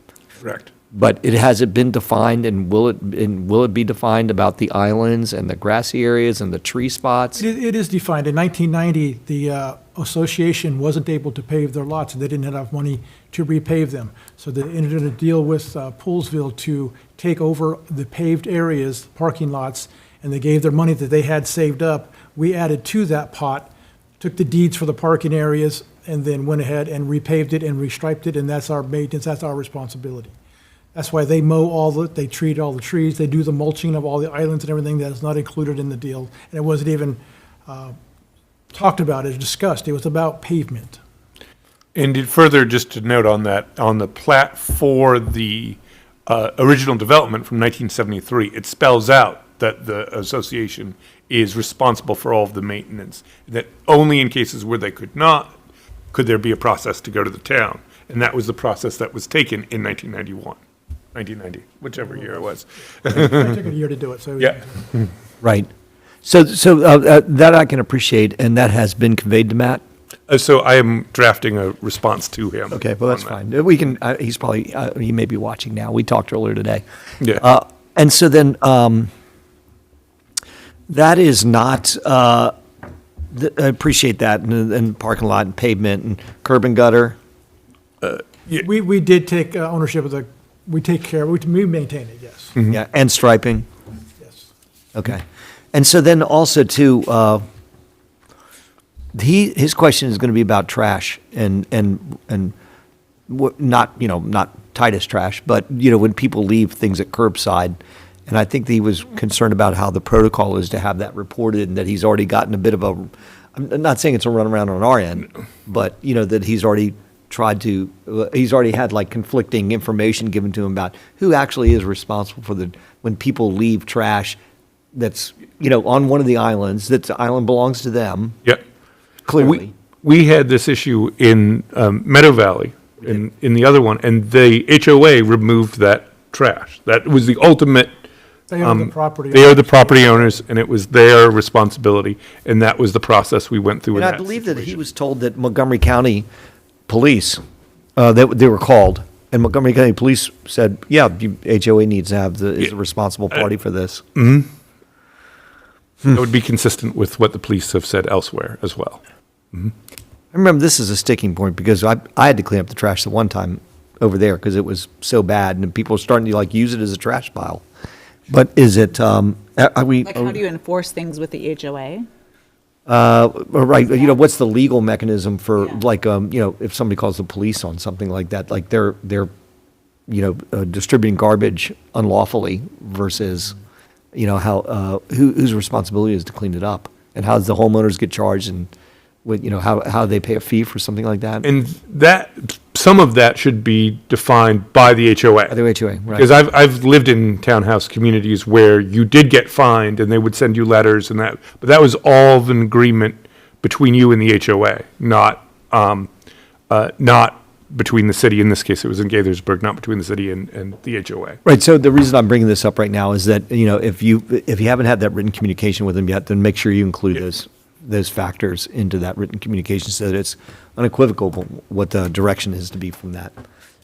Correct. But it hasn't been defined, and will it be defined about the islands and the grassy areas and the tree spots? It is defined. In 1990, the association wasn't able to pave their lots, and they didn't have enough money to repave them. So they entered a deal with Poolesville to take over the paved areas, parking lots, and they gave their money that they had saved up. We added to that pot, took the deeds for the parking areas, and then went ahead and repaved it and restriped it, and that's our maintenance, that's our responsibility. That's why they mow they treat all the trees, they do the mulching of all the islands and everything that is not included in the deal. And it wasn't even talked about, as discussed. It was about pavement. And further, just to note on that, on the plat for the original development from 1973, it spells out that the association is responsible for all of the maintenance, that only in cases where they could not, could there be a process to go to the town. And that was the process that was taken in 1990, whichever year it was. It took a year to do it, so. Yeah. Right. So that I can appreciate, and that has been conveyed to Matt? So I am drafting a response to him. Okay, well, that's on that. fine. We can, he's probably, he may be watching now. We talked earlier today. Yeah. And so then, that is not, I appreciate that, and parking lot and pavement and curb and gutter. We did take ownership of we take care, we maintain it, yes. Yeah, and striping. Yes. Okay. And so then also too, his question is going to be about trash and not Titus trash, but, when people leave things at curbside. And I think that he was concerned about how the protocol is to have that reported, and that he's already gotten a bit of I'm not saying it's a runaround on our end, but, that he's already he's already had like conflicting information given to him about who actually is responsible for when people leave trash that's, on one of the islands, that the island belongs to them. Yeah. Clearly. We had this issue in Meadow Valley, in the other one, and the HOA removed that trash. That was the ultimate. They own the property. They are the property owners, and it was their responsibility, and that was the process we went through in And that I believe that he situation. was told that Montgomery County Police, they were called, and Montgomery County Police said, yeah, HOA needs to have is a responsible party for this. That would be consistent with what the police have said elsewhere as well. I remember this is a sticking point, because I had to clean up the trash the one time over there because it was so bad, and people were starting to use it as a trash pile. But is it, are we? Like, how do you enforce things with the HOA? Right, what's the legal mechanism for, Yeah. if somebody calls the police on something like that, like they're distributing garbage unlawfully versus, whose responsibility is to clean it up? And how does the homeowners get charged, and how they pay a fee for something like that? And that some of that should be defined by the HOA. By the HOA, right. Because I've lived in townhouse communities where you did get fined and they would send you letters and that, but that was all of an agreement between you and the HOA, not between the city. In this case, it was in Gaithersburg, not between the city and the HOA. Right, so the reason I'm bringing this up right now is that, if you haven't had that written communication with them yet, then make sure you include those factors into that written communication so that it's unequivocal what the direction is to be from that.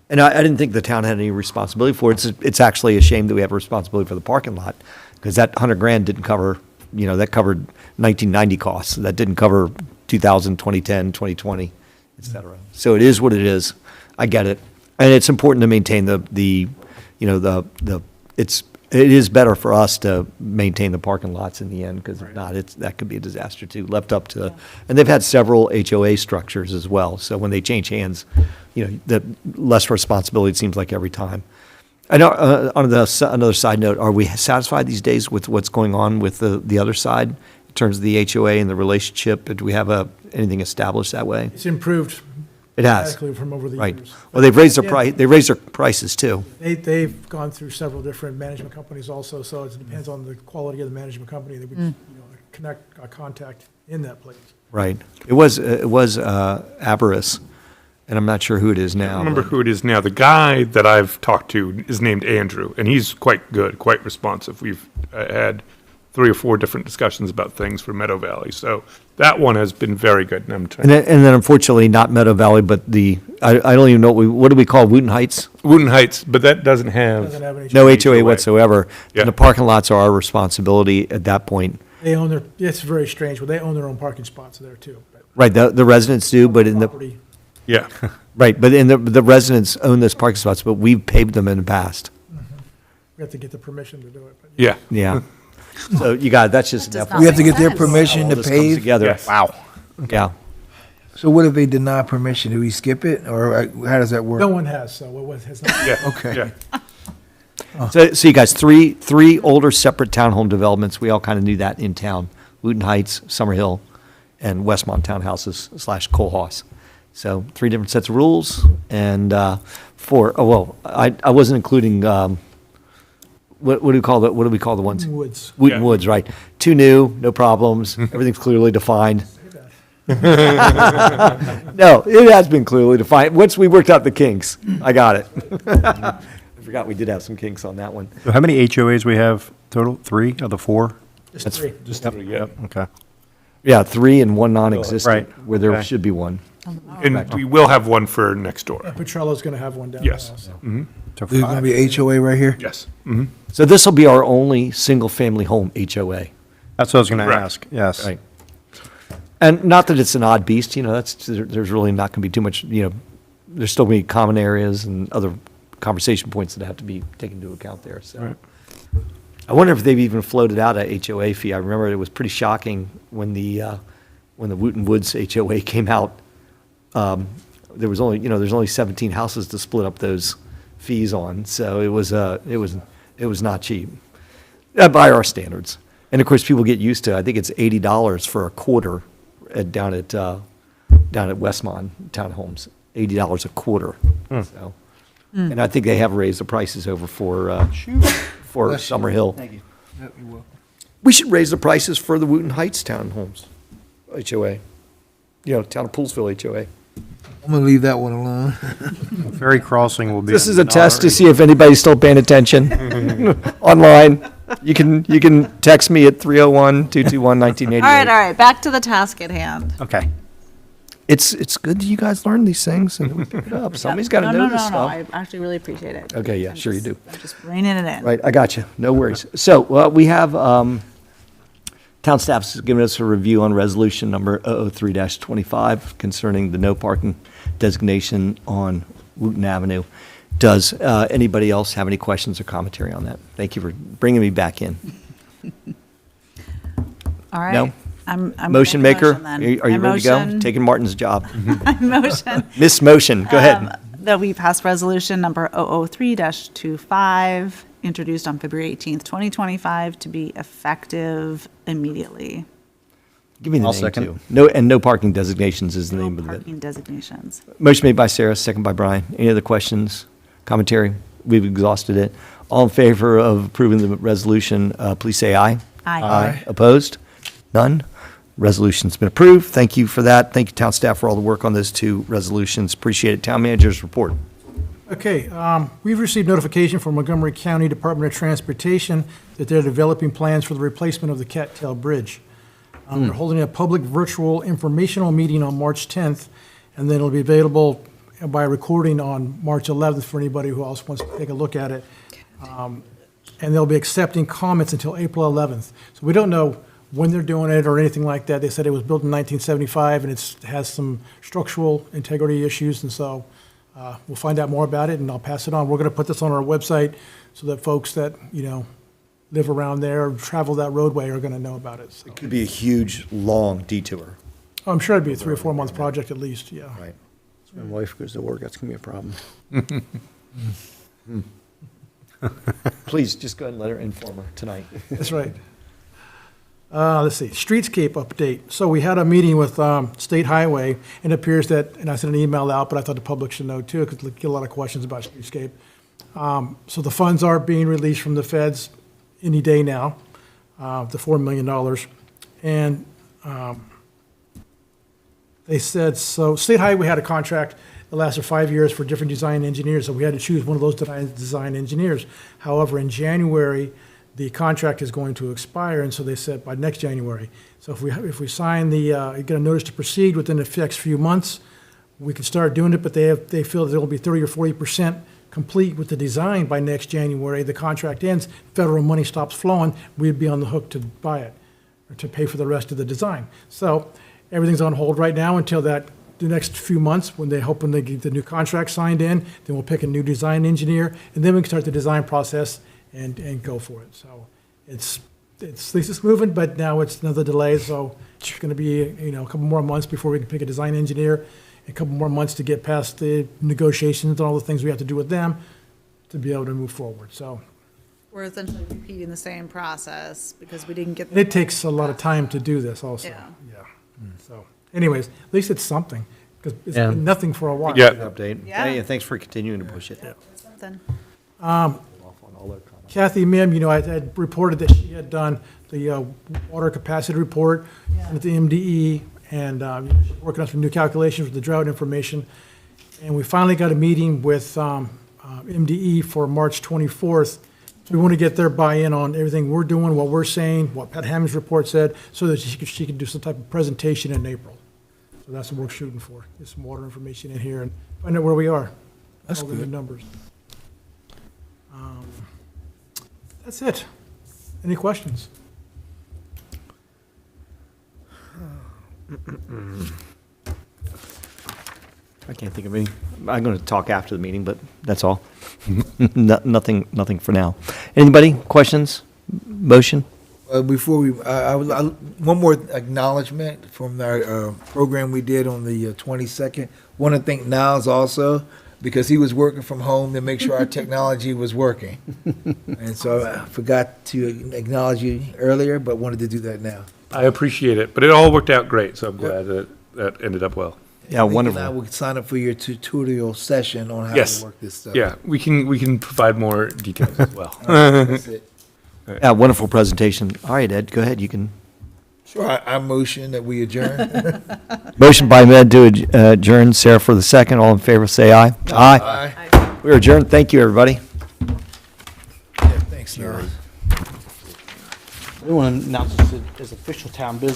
And I didn't think the town had any responsibility for it. It's actually a shame that we have a responsibility for the parking lot, because that $100,000 didn't cover, that covered 1990 costs. That didn't cover 2000, 2010, 2020, et cetera. So it is what it is. I get it. And it's important to maintain it is better for us to maintain the parking lots in the end, because if not, that could be a disaster too, left up to, and they've had several HOA structures as well, so when they change hands, the less responsibility it seems like every time. I know, on another side note, are we satisfied these days with what's going on with the other side in terms of the HOA and the relationship? Do we have anything established that way? It's improved. It has. Dramatically from over the Right. years. Well, they've raised their Yeah. price, they raised their prices too. They've gone through several different management companies also, so it depends on the quality of the management company that would, contact in that place. Right. It was Aberris, and I'm not sure who it is now. I remember but- who it is now. The guy that I've talked to is named Andrew, and he's quite good, quite responsive. We've had 3 or 4 different discussions about things for Meadow Valley. So that one has been very good. And I'm trying. And then unfortunately, not Meadow Valley, but I don't even know, what do we call Wooten Heights? Wooten Heights, but that doesn't have. Doesn't have any. No HOA. HOA whatsoever. Yeah. And the parking lots are our responsibility at that point. They own it's very strange, but they own their own parking spots there too. But Right, the residents do, but in the, property, Yeah. right, but in the residents own those parking spots, but we've paved them in the past. we have to get the permission to do it. But Yeah. Yeah. So that's just. That does an not We have to make get their sense. permission All to this comes pave. together. Yes. Wow. Yeah. So what if they deny permission? Do we skip it, or how does that work? No one has, so it has not. Yeah. Okay. Yeah. So you guys, three older separate townhome developments, we all kind of knew that in town. Wooten Heights, Summerhill, and Westmont townhouses / Coalhouse. So 3 different sets of rules, and I wasn't including, what do we call the ones? Woods. Wooten Yeah. Woods, right. 2 new, no problems, everything's clearly defined. No, it has been clearly defined. Once we worked out the kinks, I got it. I forgot we did have some kinks on that one. So how many HOAs we have total? 3 of the 4? Just three. Yep. Okay. Yeah, 3 and 1 non-existent, Right, where there okay. should be 1. And we will have one for next door. Petrello's going to have one down Yes. there also. So There's going to be HOA right here? Yes. So this will be our only single-family home HOA. That's what I was going to Correct. ask. Yes. Right. And not that it's an odd beast, there's really not going to be too much, there's still going to be common areas and other conversation points that have to be taken into account there, so. Right. I wonder if they've even floated out a HOA fee. I remember it was pretty shocking when the Wooten Woods HOA came out. There was only, there's only 17 houses to split up those fees on, so it was not cheap, by our standards. And of course, people get used to, I think it's $80 for a quarter down at Westmont Townhomes, $80 a quarter. So, and I think they have raised the prices over for Summerhill. Thank you. Yep, you will. We should raise the prices for the Wooten Heights Townhomes HOA. Town of Poolesville HOA. I'm going to leave that one alone. Ferry Crossing will be. This is a test to see if anybody's still paying attention online. You can text me at 301-221-1988. All right, back to the task at hand. Okay. It's good that you guys learn these things and we pick it up. Somebody's got to know this No, stuff. I actually really appreciate it. Okay, yeah, sure you do. I'm just reining it in. Right, I got you. No worries. So, we have, town staff's given us a review on resolution number 003-25 concerning the no parking designation on Wooten Avenue. Does anybody else have any questions or commentary on that? Thank you for bringing me back in. All right. No? I'm Motion making a maker, motion then. are you I ready to go? motion- Taking Martin's job. I motion Miss Motion, go ahead. that we pass resolution number 003-25, introduced on February 18th, 2025, to be effective immediately. Give me the I'll name, second. too. No, and no parking designations is the No name of it. parking designations. Motion made by Sarah, second by Brian. Any other questions, commentary? We've exhausted it. All in favor of approving the resolution, please say aye. Aye. Opposed? None? Resolution's been approved. Thank you for that. Thank you, town staff, for all the work on those two resolutions. Appreciate it. Town manager's report. Okay, we've received notification from Montgomery County Department of Transportation that they're developing plans for the replacement of the Cattail Bridge. They're holding a public virtual informational meeting on March 10th, and then it'll be available by recording on March 11th for anybody who else wants to take a look at it. And they'll be accepting comments until April 11th. So we don't know when they're doing it or anything like that. They said it was built in 1975, and it has some structural integrity issues, and so we'll find out more about it, and I'll pass it on. We're going to put this on our website so that folks that, live around there or travel that roadway are going to know about it. So Could be a huge, long detour. I'm sure it'd be a 3 or 4 month project at least, yeah. Right. My wife goes to work, that's going to be a problem. Please, just go ahead and let her inform her tonight. That's right. Let's see, streetscape update. So we had a meeting with State Highway, and it appears that, and I sent an email out, but I thought the public should know too, because we get a lot of questions about streetscape. So the funds are being released from the feds any day now, the $4 million. And they said, so State Highway had a contract that lasted 5 years for different design engineers, so we had to choose one of those design engineers. However, in January, the contract is going to expire, and so they said by next January. So if we sign get a notice to proceed within the next few months, we can start doing it, but they feel that it'll be 30 or 40% complete with the design by next January. The contract ends, federal money stops flowing, we'd be on the hook to buy it, or to pay for the rest of the design. So everything's on hold right now until the next few months, when they hope when they get the new contract signed in, then we'll pick a new design engineer, and then we can start the design process and go for it. So at least it's moving, but now it's another delay, so it's going to be, a couple more months before we can pick a design engineer, a couple more months to get past the negotiations and all the things we have to do with them to be able to move forward. So We're essentially repeating the same process because we didn't get. it takes a lot of time to do this also. Yeah. So anyways, at least it's something, because it's Yeah. been nothing for a while. Yeah. Update. Yeah. Hey, and thanks for continuing to push it. Something. Off on all their comments. Kathy Mim, I had reported that she had done the water capacity report at the MDE, and she's working on some new calculations with the drought information. And we finally got a meeting with MDE for March 24th. We want to get their buy-in on everything we're doing, what we're saying, what Pat Hammond's report said, so that she could do some type of presentation in April. So that's what we're shooting for, get some water information in here and find out where we are. That's all the good. new numbers. That's it. Any questions? I can't think of any. I'm going to talk after the meeting, but that's all. Nothing for now. Anybody? Questions? Motion? Before we, one more acknowledgement from our program we did on the 22nd. Want to thank Niles also, because he was working from home to make sure our technology was working. And so I forgot to acknowledge you earlier, but wanted to do that now. I appreciate it, but it all worked out great, so I'm glad that that ended up well. Yeah, Nick wonderful. And I will sign up for your tutorial session on how Yes. to work this stuff. Yeah, we can provide more details as well. That's it. Yeah, wonderful presentation. All right, Ed, go ahead. You can. Sure, I motion that we adjourn. Motion by Ed to adjourn. Sarah for the second. All in favor, say aye. Aye. Aye. We're adjourned. Thank you, everybody. Yeah, thanks, Niles. We want to announce this as official town business.